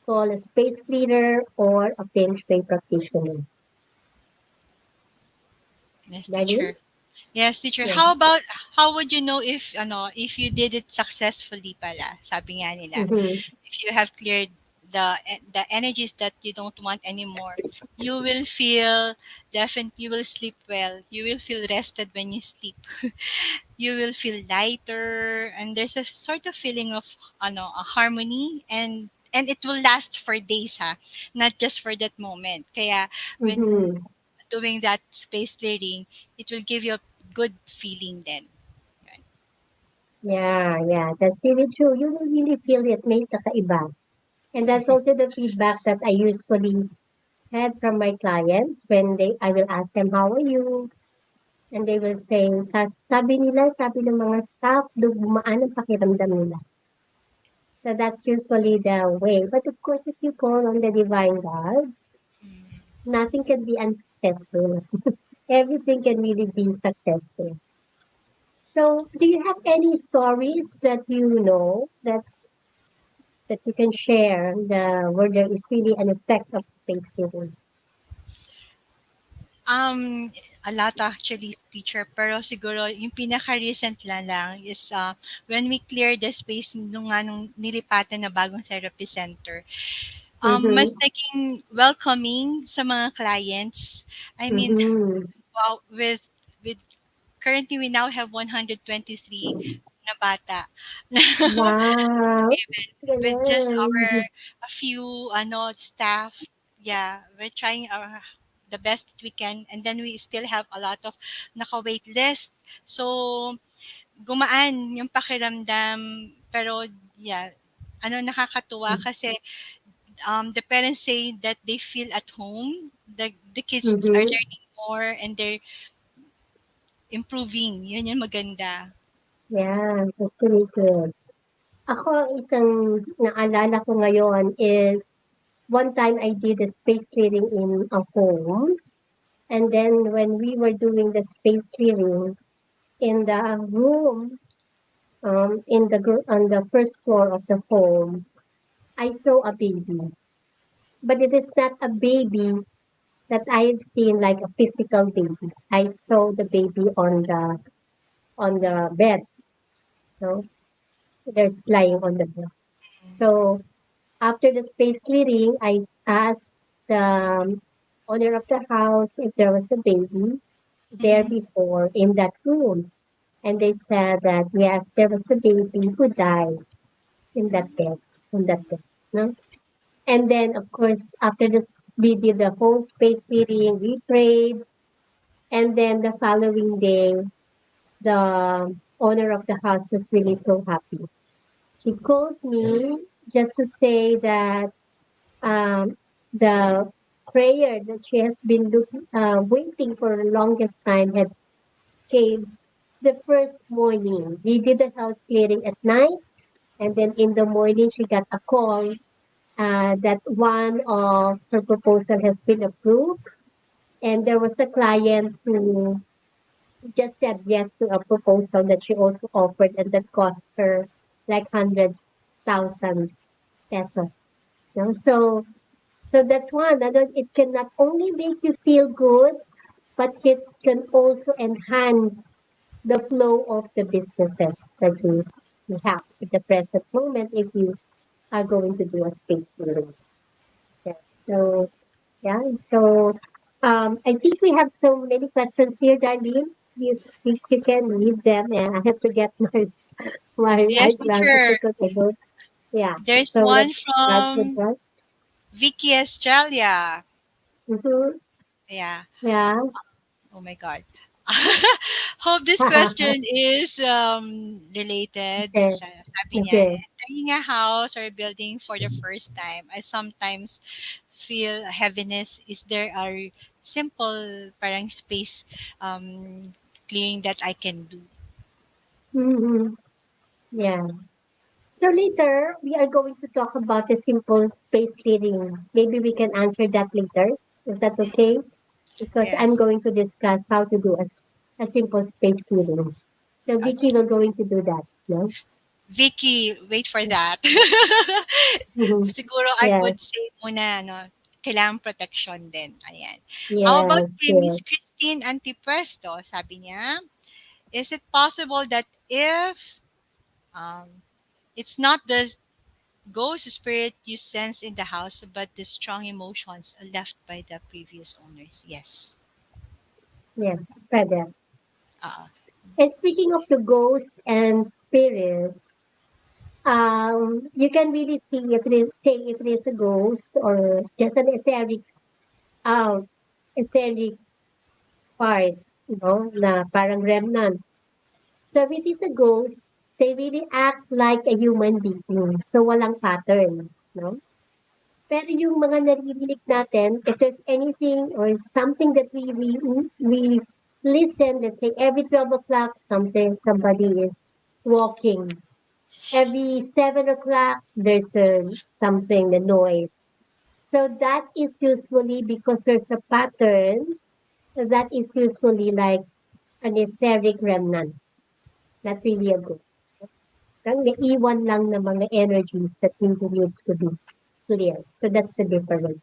call a space cleaner, or a Feng Shui practitioner. Yes, Darling? teacher. Yes, teacher. Yeah. How would you know if you did it successfully pala? Sabi nga nila, Mm-hmm. if you have cleared the energies that you don't want anymore, you will feel you will sleep well. You will feel rested when you sleep. You will feel lighter and there's a sort of feeling of a harmony and it will last for days ha, not just for that moment. Kaya when Mm-hmm. doing that space clearing, it will give you a good feeling then. Right? Yeah, yeah, that's really true. You will really feel it, may kakaiba. And that's also the feedback that I usually had from my clients when I will ask them, how are you? And they will say, sabi ng mga staff, gumaan ang pakiramdam nila. So that's usually the way. But of course, if you call on the divine God, nothing can be unsuccessful. everything can really be successful. So, do you have any stories that you know that you can share where there is really an effect of space healing? Um, a lot actually, teacher. Pero siguro, yung pinaka-recent lang is when we clear the space nung nilipatan na bagong therapy center. Mas Mm-hmm. naging welcoming sa mga clients. I mean, Mm-hmm. wow, with currently we now have 123 na bata. Wow. With just our Galing. a few staff, yeah, we're trying our the best we can, and then we still have a lot of naka-wait list. So gumaan yung pakiramdam, pero yeah, nakakatuwa kasi the parents say that they feel at home, the kids are Mm-hmm. learning more and they're improving. Yun yung maganda. Yeah, that's really good. Ako, isang naalala ko ngayon is one time I did a space clearing in a home. And then when we were doing the space clearing in the room, on the first floor of the home, I saw a baby. But it is not a baby that I've seen like a physical baby. I saw the baby on the bed. So there's lying on the bed. So after the space clearing, I asked the owner of the house if there was a baby there Mm-hmm. before in that room. And they said that yes, there was a baby who died in that bed, in that bed. No? And then of course after this we did the whole space clearing, we prayed, and then the following day the owner of the house was really so happy. She called me just to say that um, the prayer that she has been waiting for the longest time had came the first morning. We did the house clearing at night, and then in the morning she got a call that one of her proposal has been approved, and there was a client who just said yes to a proposal that she also offered, and that cost her like 100,000 pesos. You know? So that's one. It can not only make you feel good, but it can also enhance the flow of the businesses that you have at the present moment if you are going to do a space clearing. Yeah. So yeah. So I think we have so many questions here, Darlene. You think you can read them, and I have to get my Yes, eyeglasses teacher. because I don't. Yeah. There's So let's one start with from that. Vicky Estrella. Mm-hmm. Yeah. Yeah. Oh my God. Hope this question is related. Okay. Sabi niya, Okay. entering a house or building for the first time, I sometimes feel heaviness. Is there a simple parang space clearing that I can do? Mm-hmm. Yeah. So later, we are going to talk about the simple space clearing. Maybe we can answer that later. Is that okay? Because I'm Yes. going to discuss how to do a simple space clearing. So Vicky Okay. will going to do that. No? Vicky, wait for that. Mm-hmm. Siguro I Yes. would say muna, no, kailangan protection din. Ayan. How about Yes. kay Yes. Miss Christine Antipuesto? Sabi niya, is it possible that if it's not the ghost spirit you sense in the house, but the strong emotions left by the previous owners? Yes. Yes. Further. Uh, And speaking of the ghosts and spirits, you can really see if it is a ghost or just an um, etheric part, na parang remnant. So if it is a ghost, they really act like a human being. So walang pattern, no? Pero yung mga naririnig natin, if there's anything or something that we listen, let's say every 12 o'clock, somebody is walking. Every 7 o'clock, there's something, the noise. So that is usually because there's a pattern So that is usually like an etheric remnant, not really a ghost. Ang naiwan lang ng mga energies that really needs to be clear. So that's the difference.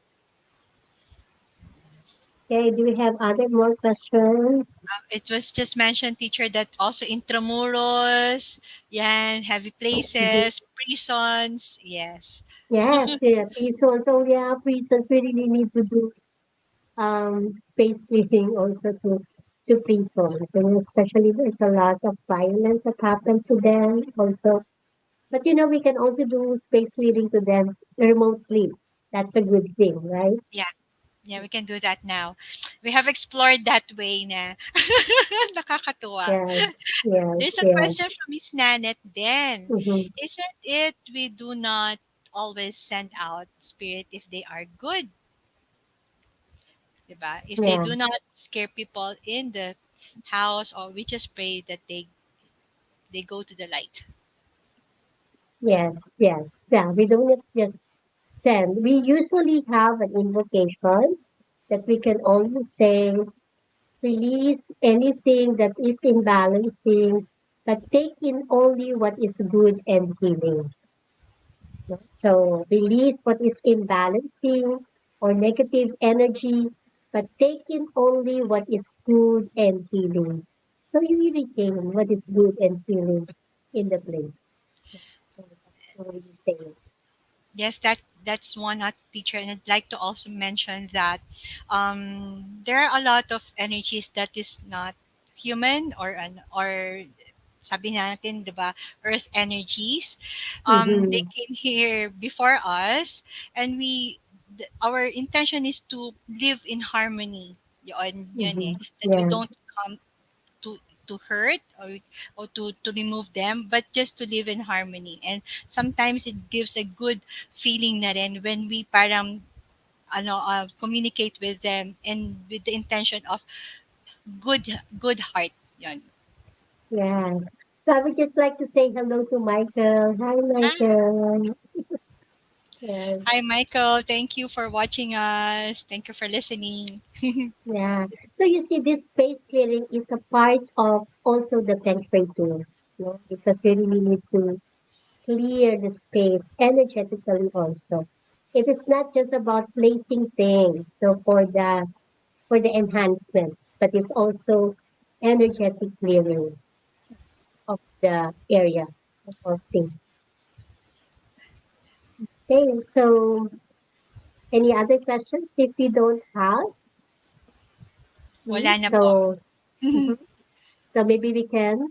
Okay, do we have other more questions? It was just mentioned, teacher, that also intramuros, yan, heavy Mhm. places, prisons, yes. Yes, yeah, prisons. So yeah, prisons we really need to do space cleaning also to prisons. And especially there's a lot of violence that happens to them also. But you know, we can also do space cleaning to them remotely. That's a good thing, right? Yeah, yeah, we can do that now. We have explored that way na. Nakakatuwa. Yes, yes, There's a yes. question from Miss Nanette then. Mm-hmm, Isn't it we do not always send out spirit if they are good, diba? If they yeah, do not scare people in the house, or we just pray that they go to the light. yes, yes. Yeah, we don't just send. We usually have an invocation that we can always say, release anything that is imbalancing, but take in only what is good and healing. No? So release what is imbalancing or negative energy, but take in only what is good and healing. So you retain what is good and healing in the place. So that's what we say. Yes, that's one teacher, and I'd like to also mention that there are a lot of energies that is not human or sabi natin, 'di ba, earth energies. They Mm-hmm. came here before us, and our intention is to live in harmony. Yun Mm-hmm. eh, that we Yeah. don't come to hurt, or to remove them, but just to live in harmony. And sometimes it gives a good feeling na rin when we parang communicate with them and with the intention of good heart. Yun. Yeah. So I would just like to say hello to Michael. Hi, Michael. Yes. Hi, Michael. Thank you for watching us. Thank you for listening. Yeah. So you see, this space clearing is a part of also the Feng Shui tool, you know, because we really need to clear the space energetically also. It is not just about placing things, so for the enhancement, but it's also energetic clearing of the area of things. Okay, so any other questions? If you don't have, Wala na po. so mhm. So maybe we can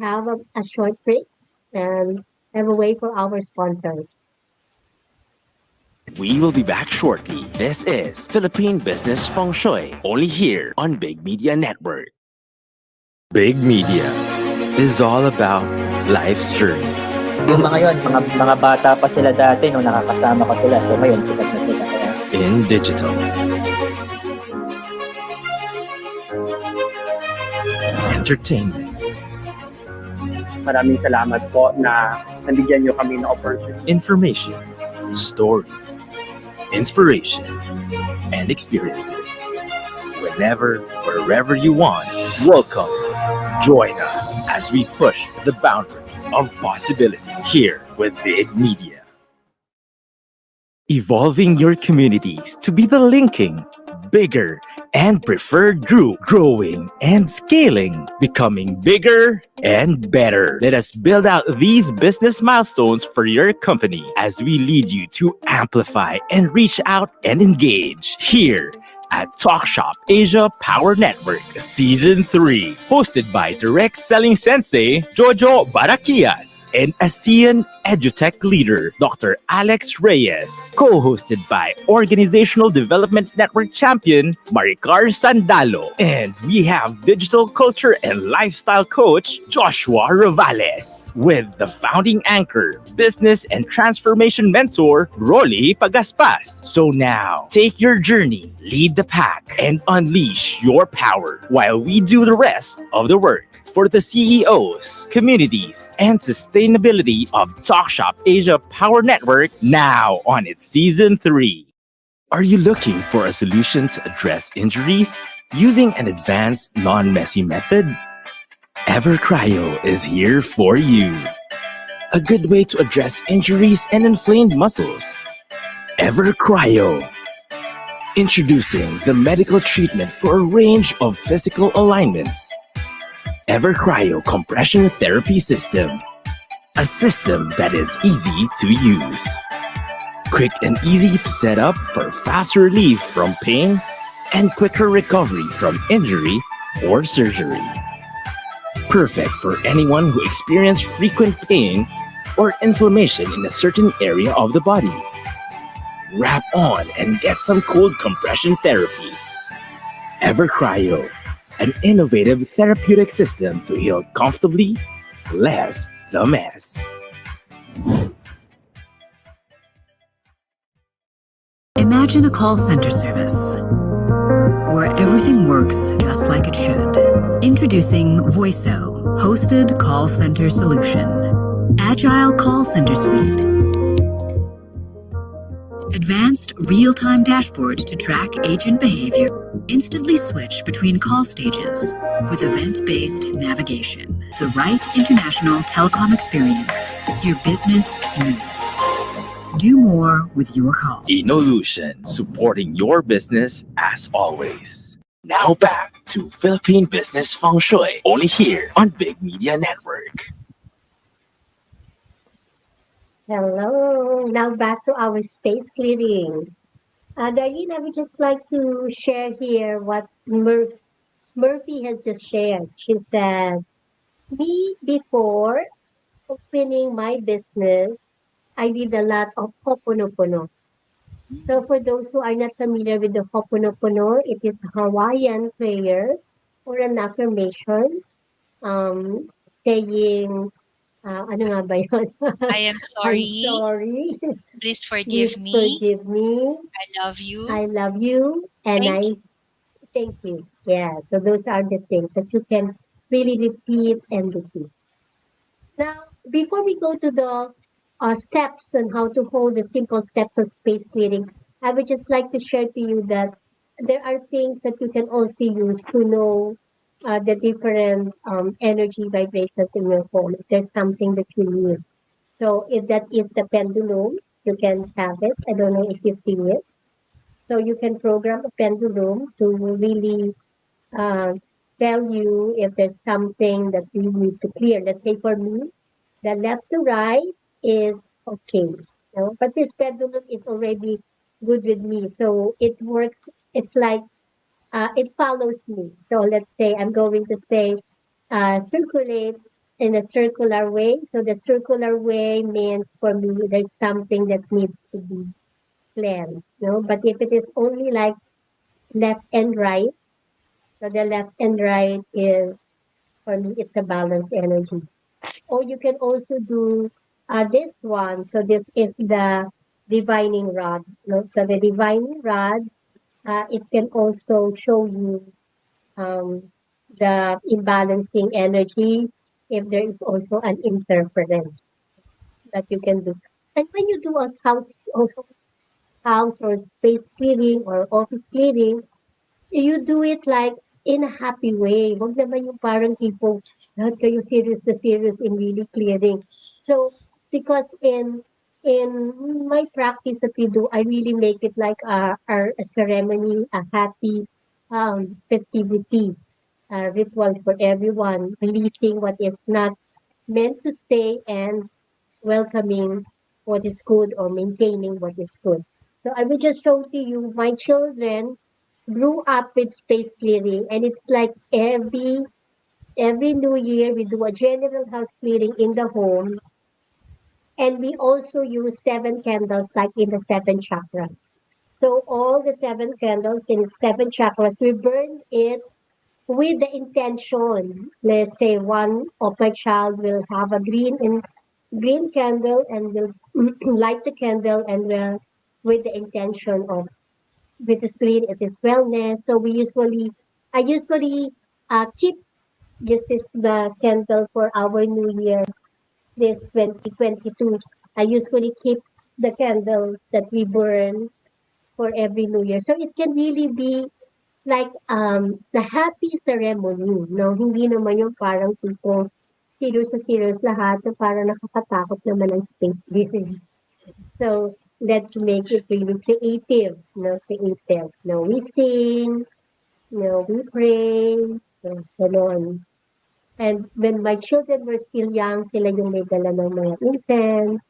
have a short break and have a wait for our sponsors. We will be back shortly. This is Philippine Business Feng Shui, only here on Big Media Network. Big Media is all about life's journey. Yung mga yon, mga bata pa sila dati nung nakakasama ko sila. So ngayon, sikat na sila. Kaya In digital, entertainment, Maraming salamat po na nabigyan niyo kami ng opportunity. information, story, inspiration, and experiences. Whenever, wherever you want, welcome. Join us as we push the boundaries of possibility here with Big Media. Evolving your communities to be the linking, bigger, and preferred group, growing and scaling, becoming bigger and better. Let us build out these business milestones for your company as we lead you to amplify and reach out and engage here at Talk Shop Asia Power Network Season 3, hosted by direct selling sensei Jojo Barakias and ASEAN EduTech leader Dr. Alex Reyes, co-hosted by Organizational Development Network champion Maricar Sandalo, and we have digital culture and lifestyle coach Joshua Ravales, with the founding anchor, business and transformation mentor Rolly Pagaspas. So now, take your journey, lead the pack, and unleash your power while we do the rest of the work for the CEOs, communities, and sustainability of Talk Shop Asia Power Network, now on its Season 3. Are you looking for a solution to address injuries, Using an advanced, non-messy method, EverCryo is here for you. A good way to address injuries and inflamed muscles. EverCryo. Introducing the medical treatment for a range of physical alignments. EverCryo Compression Therapy System. A system that is easy to use. Quick and easy to set up for fast relief from pain and quicker recovery from injury or surgery. Perfect for anyone who experiences frequent pain or inflammation in a certain area of the body. Wrap on and get some cold compression therapy. EverCryo, an innovative therapeutic system to heal comfortably, less the mess. Imagine a call center service where everything works just like it should. Introducing Voiso, hosted call center solution. Agile call center suite. Advanced real-time dashboard to track agent behavior. Instantly switch between call stages with event-based navigation. The right international telecom experience your business needs. Do more with your call. Inolution, supporting your business as always. Now back to Philippine Business Feng Shui, only here on Big Media Network. Hello. Now back to our space clearing. Darlene, I would just like to share here what Murphy has just shared. She said, me before opening my business, I did a lot of Ho'oponopono. So for those who are not familiar with the Ho'oponopono, it is a Hawaiian prayer or an affirmation saying, ano nga ba yun? I am I'm sorry. sorry. Please Please forgive me. forgive me. I love you. I love you. And Thank I thank you. Yeah. So those are the things that you can really repeat and repeat. Now, before we go to the steps on how to hold the simple steps of space clearing, I would just like to share to you that there are things that you can also use to know the different energy vibrations in your home. If there's something that you need. So if that is the pendulum, you can have it. I don't know if you see it. So you can program a pendulum to really uh, tell you if there's something that you need to clear. Let's say for me, the left to right is okay. But this pendulum is already good with me. So it works, it's like it follows me. So let's say I'm going to say circulate in a circular way. So the circular way means for me there's something that needs to be cleansed. But if it is only like left and right, so the left and right is for me it's a balanced energy. Or you can also do this one. So this is the divining rod. So the divining rod, it can also show you the imbalancing energy if there is also an interference that you can do. And when you do a house or space clearing or office clearing, you do it like in a happy way. Wag naman yung parang tipo, lahat kayo serious na serious in really clearing. So, because in my practice that we do, I really make it like a ceremony, a happy festivity, ritual for everyone, releasing what is not meant to stay and welcoming what is good or maintaining what is good. So I will just show to you my children grew up with space clearing, and it's like every new year we do a general house clearing in the home, and we also use 7 candles like in the 7 chakras. So all the 7 candles in 7 chakras, we burn it with the intention. Let's say one of my child will have a green candle and will light the candle and will with the intention of with the screen it is wellness. So I usually keep this is the candle for our new year, this 2022. I usually keep the candles that we burn for every new year. So it can really be like the happy ceremony, no? Hindi naman yung parang tipong serious na serious lahat na parang nakakatakot naman ang space visit. So let's make it really creative, no? Creative. No, we sing, no, we pray, no, ganon. And when my children were still young, sila yung may dala ng mga incense,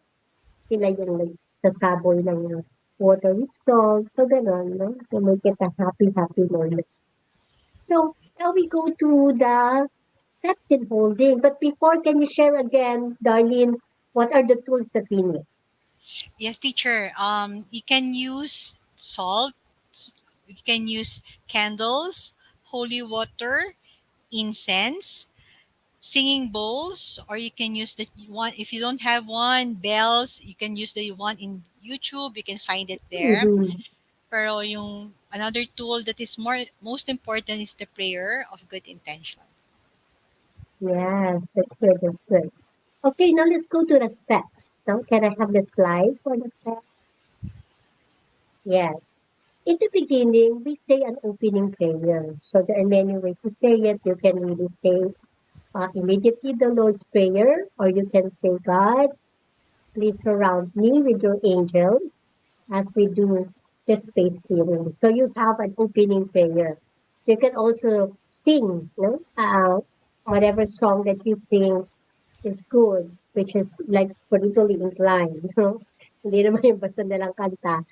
sila yung nagsasaboy ng water with salt, so ganon, no? To make it a happy, happy moment. So now we go to the accepted holding. But before, can you share again, Darlene, what are the tools that we need? Yes, teacher. You can use salt. You can use candles, holy water, incense, singing bowls, or you can use the one. If you don't have one, bells. You can use the one in YouTube. You can find it there. Mm-hmm. Pero yung another tool that is most important is the prayer of good intention. Yes, that's good, that's good. Okay, now let's go to the steps. Now, can I have the slides for the steps? Yes. In the beginning, we say an opening prayer. So there are many ways to say it. You can really say immediately the Lord's Prayer, or you can say, God, please surround me with your angels as we do the space clearing. So you have an opening prayer. You can also sing, no? Whatever song that you think is good, which is like politically inclined, no? Hindi naman yung basta na lang kanta.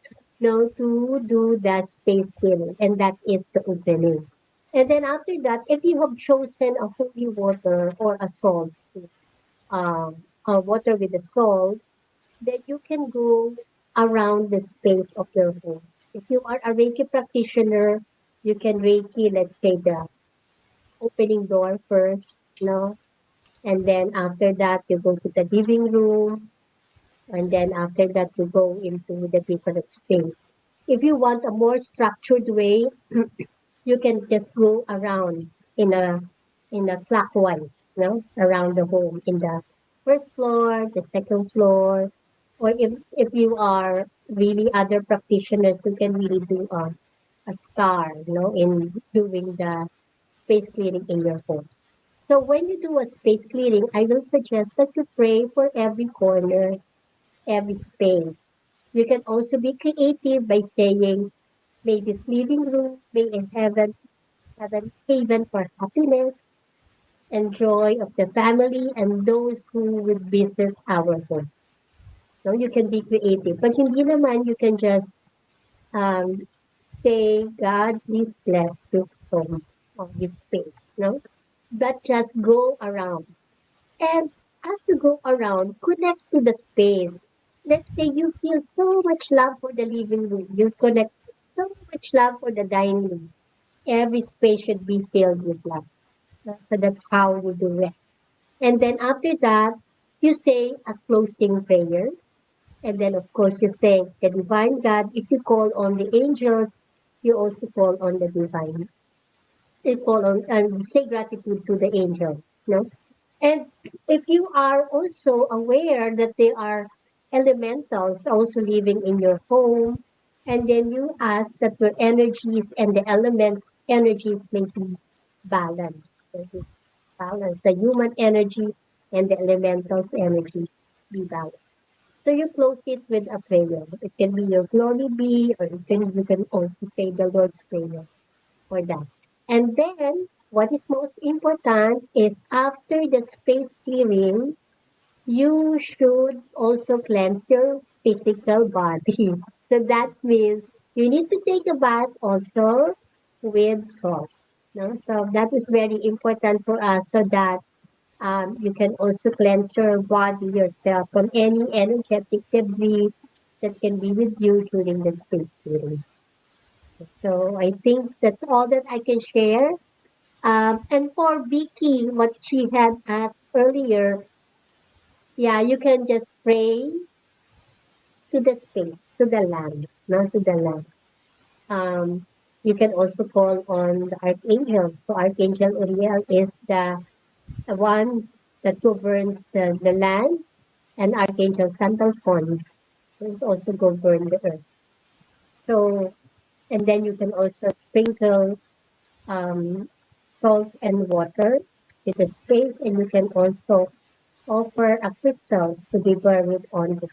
No, to do that space clearing, and that is the opening. And then after that, if you have chosen a holy water or a salt, water with a salt, then you can go around the space of your home. If you are a Reiki practitioner, you can Reiki, let's say, the opening door first, no? And then after that, you go to the living room. And then after that, you go into the different space. If you want a more structured way, you can just go around in a clockwise, no, around the home in the first floor, the second floor, or if you are really other practitioners, you can really do a star, in doing the space clearing in your home. So when you do a space clearing, I will suggest that you pray for every corner, every space. You can also be creative by saying, may this living room be in heaven, heaven haven for happiness and joy of the family and those who would visit our home. No, you can be creative. But hindi naman, you can just um, say, God, please bless this home or this space. No? But just go around. And as you go around, connect to the space. Let's say you feel so much love for the living room. You connect so much love for the dining room. Every space should be filled with love. So that's how you do it. And then after that, you say a closing prayer. And then, of course, you thank the divine God. If you call on the angels, you also call on the divine. You call on and say gratitude to the angels. No? And if you are also aware that there are elementals also living in your home, and then you ask that your energies and the elements' energies may be balanced. May be balanced. The human energy and the elementals' energy be balanced. So you close it with a prayer. It can be your glory be, or you can also say the Lord's Prayer for that. And then, what is most important is after the space clearing, you should also cleanse your physical body. So that means you need to take a bath also with salt. No? So that is very important for us so that you can also cleanse your body yourself from any energetic debris that can be with you during the space clearing. So I think that's all that I can share. And for Vicky, what she had asked earlier, yeah, you can just pray to the space, to the land, not to the land. Um, you can also call on the archangel. So Archangel Uriel is the one that governs the land, and Archangel Sandalphon is also govern the earth. So, and then you can also sprinkle um, salt and water with the space, and you can also offer a crystal to be buried on the.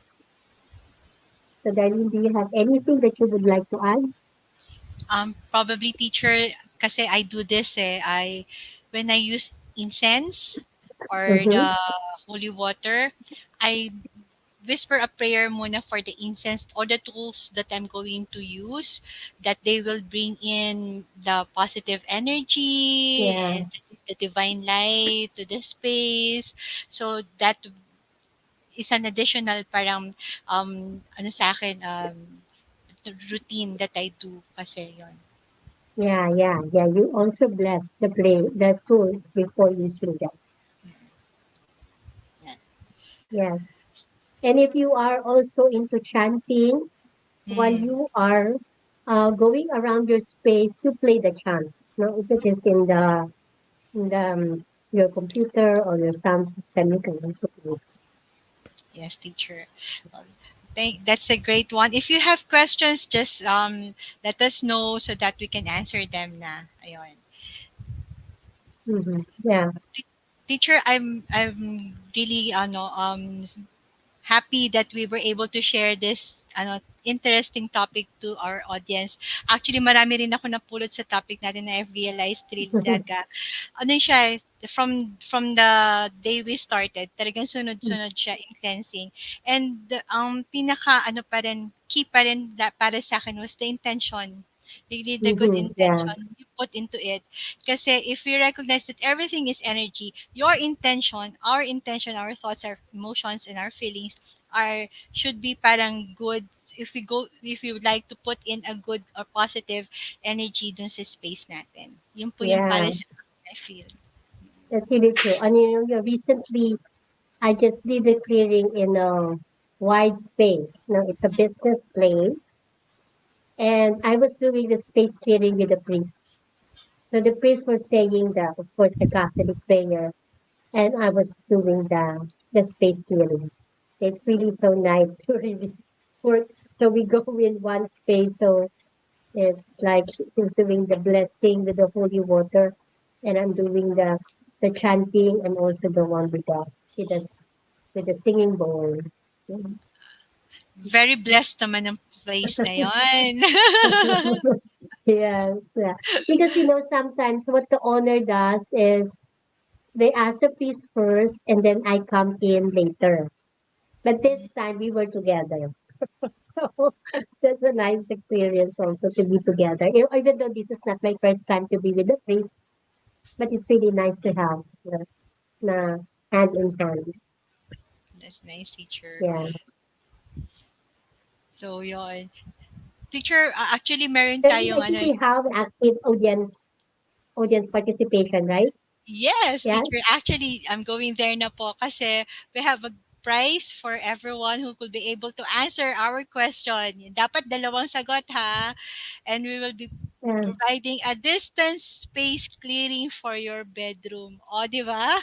So, Darlene, do you have anything that you would like to add? Probably teacher, kasi I do this when I use incense or Mm-hmm. the holy water, I whisper a prayer muna for the incense or the tools that I'm going to use, that they will bring in the positive energy Yeah, and the divine light to the space. So that is an additional parang ano sa akin, routine that I do kasi yon. yeah. You also bless the tools before using them. Yan. Yes. And if you are also into chanting, while Hmm. you are going around your space, you play the chant. No, if it is in your computer or your sound system, you can also play. Yes, teacher. Um, that's a great one. If you have questions, just let us know so that we can answer them na. Ayun. Mm-hmm. Yeah. Teacher, I'm really happy that we were able to share this interesting topic to our audience. Actually, marami rin ako napulot sa topic natin na I've realized really talaga. Ano siya, from the day we started, talagang sunod-sunod siya in cleansing. And pinaka ano pa rin, key pa rin para sa akin was the intention. Really the good Mm-hmm. Yeah. intention you put into it. Kasi if we recognize that everything is energy, your intention, our thoughts, our emotions, and our feelings are should be parang good. If we would like to put in a good or positive energy dun sa space natin. Yun po yung para Yeah. sa akin, I feel. That's really true. And recently I just did a clearing in a wide space. It's a business place, and I was doing the space clearing with the priest. So the priest was saying of course, the Catholic prayer, and I was doing the space clearing. It's really so nice to really work. So we go in one space, so it's like she's doing the blessing with the holy water, and I'm doing the chanting, and also the one with the with the singing bowl. Very blessed naman ang place na yon. Yes, yeah. Because sometimes what the owner does is they ask the priest first, and then I come in later. But this time we were together. So that's a nice experience also to be together. Even though this is not my first time to be with the priest, but it's really nice to have na hand in hand. That's nice, teacher. Yeah. So, yon. Teacher, actually, meron Then I tayong think we have active audience participation, right? yes, Yeah. teacher. Actually, I'm going there na po kasi we have a prize for everyone who could be able to answer our question. Dapat dalawang sagot ha. And we will be Yeah. providing a distance space clearing for your bedroom. O, di ba?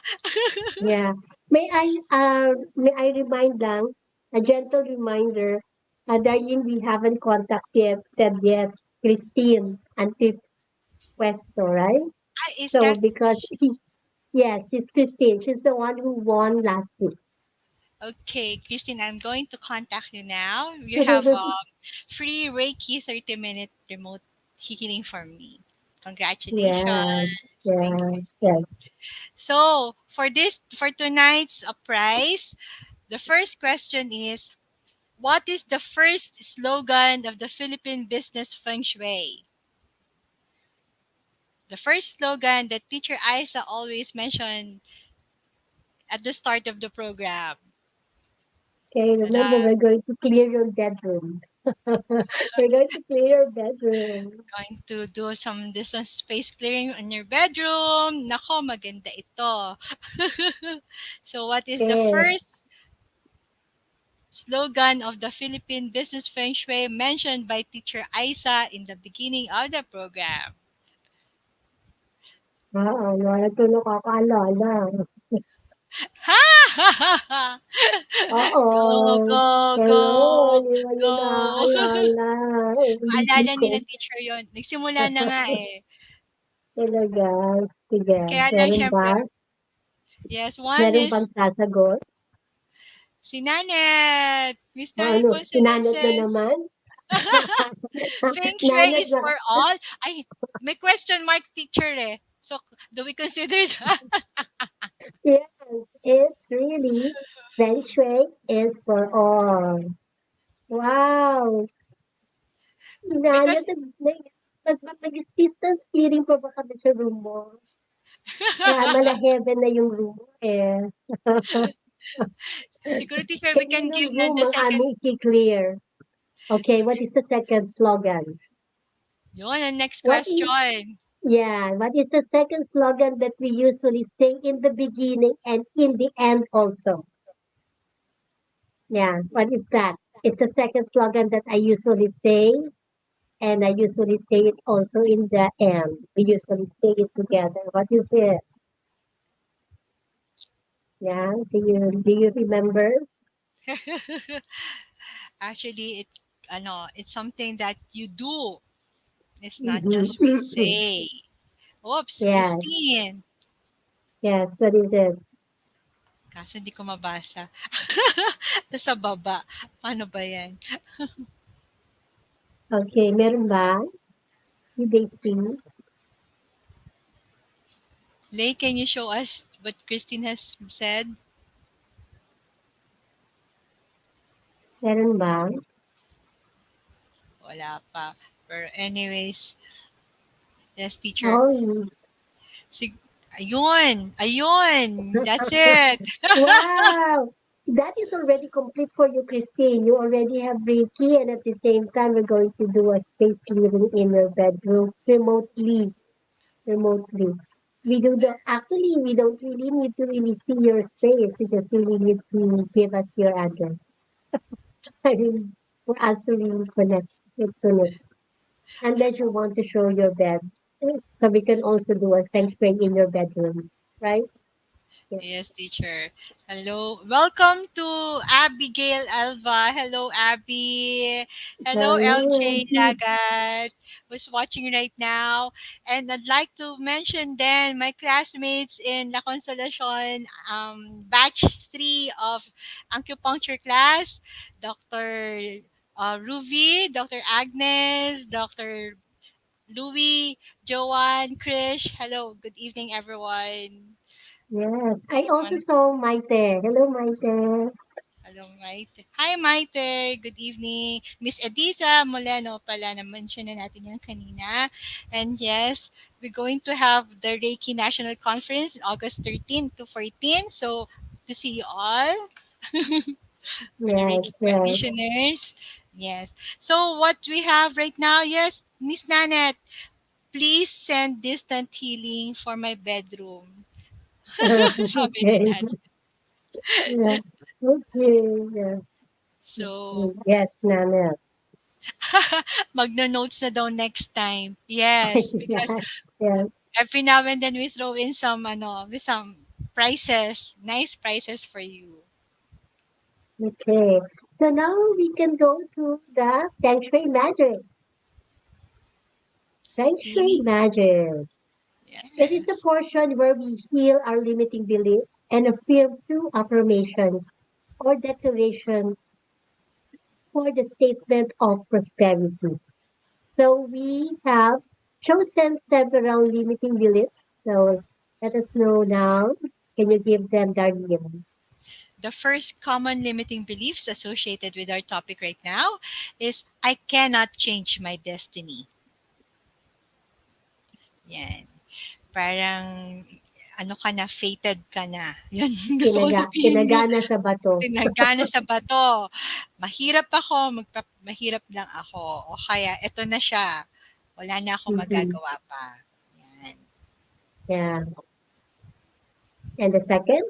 Yeah. May I remind lang, a gentle reminder, Darlene, we haven't contacted yet Christine Antipuesto, right? Is So that because yes, she's Christine. She's the one who won last week. okay, Christine? I'm going to contact you now. You have free Reiki 30-minute remote healing from me. Yeah, Congratulations. Thank yeah, you. yes. So, for tonight's prize, the first question is, what is the first slogan of the Philippine business Feng Shui? The first slogan that Teacher Isa always mentioned at the start of the program. Okay, Ta-da! remember we're going to clear your bedroom. We're going to clear your bedroom. Going to do some distance space clearing in your bedroom. Nako, maganda ito. So, what is the Okay. first slogan of the Philippine Business Feng Shui mentioned by Teacher Isa in the beginning of the program? Wala to nakakaalala. Ha! Ha! Ha! Ha! Oo. Go, go, Hello, go, hindi mo niyo go. naaalala. Ulitin Maalala ko. nila teacher yon. Nagsimula na nga eh. Talaga. Sige. Kaya lang, Meron ba? syempre, yes, one Meron bang is sasagot? si Nanet. Miss O Nanet ano? Sinanot na Consulences. naman? Feng Shui Nanot is na. for all. Ay, may question mark, teacher eh. So, do we consider that? Yes, it's really Feng Shui is for all. Wow! Because Nanot, mag-distance clearing pa ba kami sa room mo? Kaya mala-heaven na yung room mo eh. siguro, teacher, we can Kaninong give na room the ang second. aming i-clear? Okay, what is the second slogan? Yun, ang next What is, question. what is the second slogan that we usually say in the beginning and in the end also? Yeah, what is that? It's the second slogan that I usually say, and I usually say it also in the end. We usually say it together. What is it? Yeah, do you remember? Actually, it's something that you do. It's not just we Mm-hmm. say. Oops, Yeah, Christine. yes, what is it? Kaso hindi ko mabasa. Nasa baba. Paano ba yan? Okay, meron ba? Did they see? Lay, can you show us what Christine has said? Meron ba? Wala pa. Pero anyways, yes, teacher. Oh, Sig ayun! Ayun! That's it! wow! That is already complete for you, Christine. You already have Reiki, and at the same time, we're going to do a space clearing in your bedroom remotely. Remotely. We don't really need to really see your space. We just really need to give us your address. I mean, for us to really connect. Unless you want to show your bed. So we can also do a feng shui in your bedroom, right? Yeah. Yes, teacher. Hello. Welcome to Abigail Alva. Hello, Abby. Hello, Hello, LJ Lagat, who's watching right now. And I'd like to mention then my classmates in La Consolacion, batch 3 of acupuncture class, Dr. Ruby, Dr. Agnes, Dr. Louis, Joanne, Krish. Hello, good evening, everyone. yes. I also saw Maite. Hello, Maite. Hello, Maite. Hi, Maite. Good evening. Miss Editha Moleno pala, na-mention na natin yan kanina. And yes, we're going to have the Reiki National Conference on August 13 to 14. So, to see you all for the Yes, Reiki yes. practitioners. Yes. So, what we have right now, yes, Miss Nanette, please send distant healing for my bedroom. Sabi ni Okay. Nanette. Yeah. Okay. Yeah. So, Yes, Nana. magno-notes na daw next time. Yes, because Yes, yes. every now and then we throw in some with some prizes, nice prizes for you. Okay. So now we can go to the Feng Shui magic. Feng Shui Healing. magic. Yeah. It is the portion where we heal our limiting beliefs and affirm through affirmations or declarations for the statement of prosperity. So we have chosen several limiting beliefs. So let us know now. Can you give them, Darleen? The first common limiting beliefs associated with our topic right now is I cannot change my destiny. Yan. Parang ano ka na, fated ka na. Yan, gusto ko sabihin nga. Tinagana sa bato. Tinagana sa bato. Mahirap ako, mahirap lang ako. O kaya, eto na siya. Wala na akong Mhm. magagawa pa. Yan. Yeah. And the second?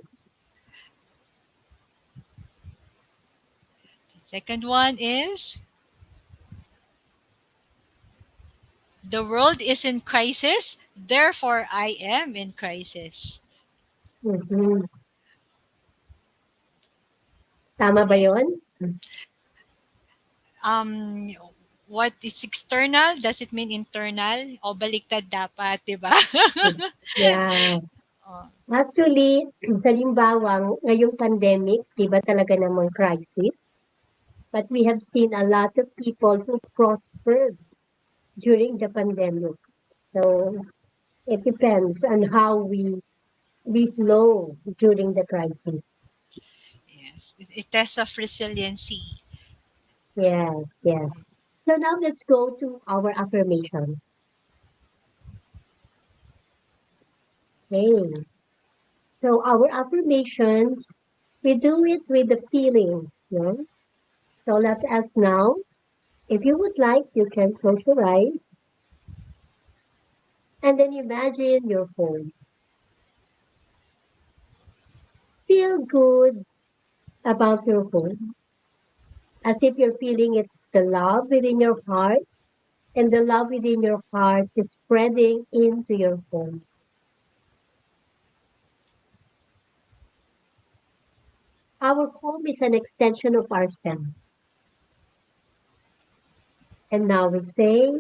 Second one is, the world is in crisis, therefore I am in crisis. Mhm. Tama ba Yes. yun? Um, what is external doesn't mean internal. O baliktad dapat, di ba? Yeah. Oh, Actually, halimbawa, ngayong pandemic, di ba talaga namang crisis? But we have seen a lot of people who prospered during the pandemic. So it depends on how we flow during the crisis. yes. A test of resiliency. Yes, yes. So now let's go to our affirmation. Okay. So our affirmations, we do it with the feeling. No? So let us now, if you would like, you can close your eyes and then imagine your home. Feel good about your home as if you're feeling it's the love within your heart, and the love within your heart is spreading into your home. Our home is an extension of ourselves. And now we say,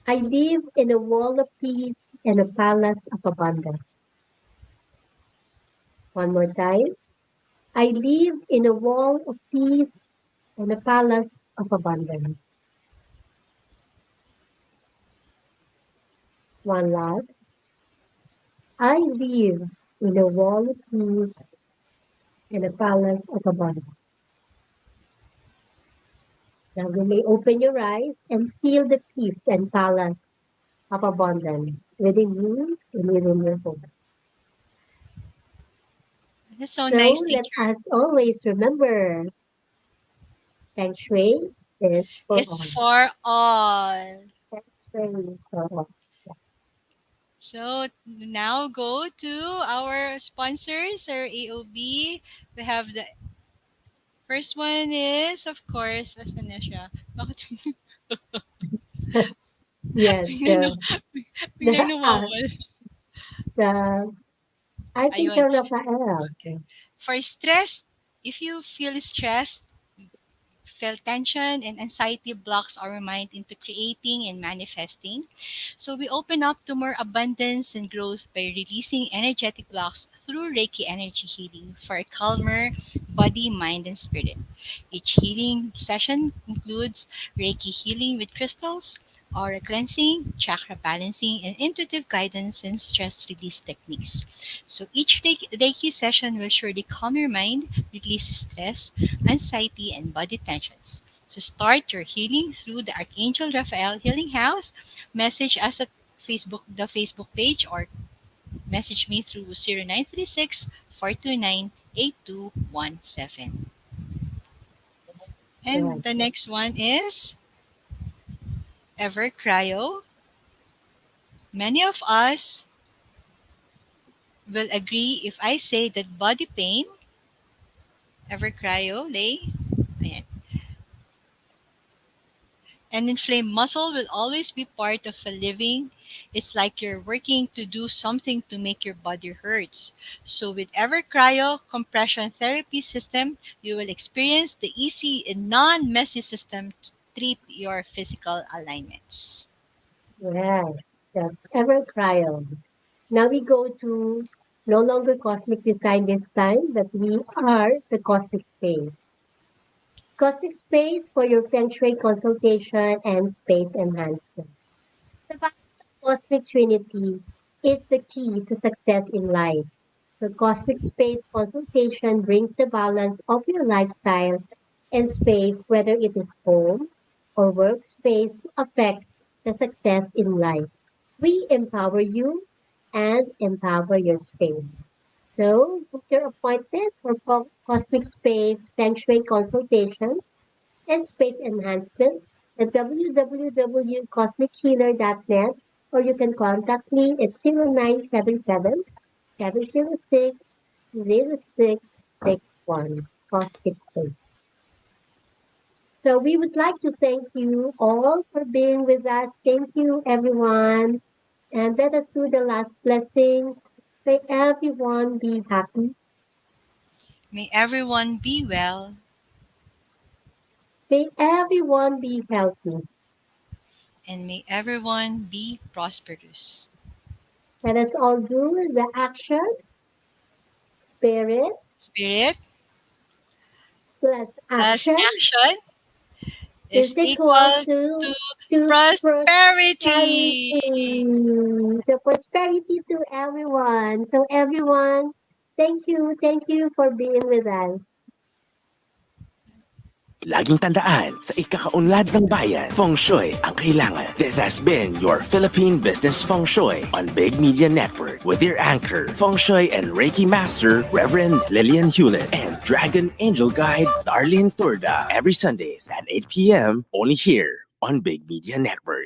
I live in a wall of peace and a palace of abundance. One more time. I live in a wall of peace and a palace of abundance. One last. I live in a wall of peace and a palace of abundance. Now you may open your eyes and feel the peace and palace of abundance within you and within your home. That's so nice, So let teacher. us always remember Feng Shui is for It's all. for all. Feng Shui is for all. So now go to our sponsors, our AOB. We have the first one is, of course, asan na siya? Bakit Yes, biglang, the, biglang nawawala? the I think Ayun. you're Rafael. Okay. For stress, if you feel stressed, feel tension and anxiety blocks our mind into creating and manifesting. So we open up to more abundance and growth by releasing energetic blocks through Reiki energy healing for a calmer body, mind, and spirit. Each healing session includes Reiki healing with crystals, aura cleansing, chakra balancing, and intuitive guidance and stress release techniques. So each Reiki session will surely calm your mind, release stress, anxiety, and body tensions. So start your healing through the Archangel Raphael Healing House. Message us at the Facebook page, or message me through 0936-429-8217. Yes, And the next one is Ever Cryo. Many of us will agree if I say that body pain, Ever Cryo, Lay, ayan, and inflamed muscle will always be part of a living. It's like you're working to do something to make your body hurts. So with Ever Cryo compression therapy system, you will experience the easy and non-messy system to treat your physical alignments. yes, that's ever cryo. Now we go to no longer cosmic design this time, but we are the cosmic space. Cosmic space for your Feng Shui consultation and space enhancement. The balance of cosmic trinity is the key to success in life. The cosmic space consultation brings the balance of your lifestyle and space, whether it is home or workspace, to affect the success in life. We empower you and empower your space. So book your appointment for Cosmic Space Feng Shui consultation and space enhancement at www.cosmichealer.net, or you can contact me at 0977 706 0661 Cosmic Space. So we would like to thank you all for being with us. Thank you, everyone. And let us do the last blessing. May everyone be happy. May everyone be well. May everyone be healthy. And may everyone be prosperous. Let us all do the action, spirit Spirit plus plus action action is is equal equal to to prosperity. prosperity. So prosperity to everyone. So everyone, thank you for being with us. Laging tandaan, sa ikakaunlad ng bayan, Feng Shui ang kailangan. This has been your Philippine Business Feng Shui on Big Media Network with your anchor, Feng Shui and Reiki Master, Reverend Lilian Hewlett, and Dragon Angel Guide, Darleen Turda. Every Sundays at 8 p.m. only here on Big Media Network.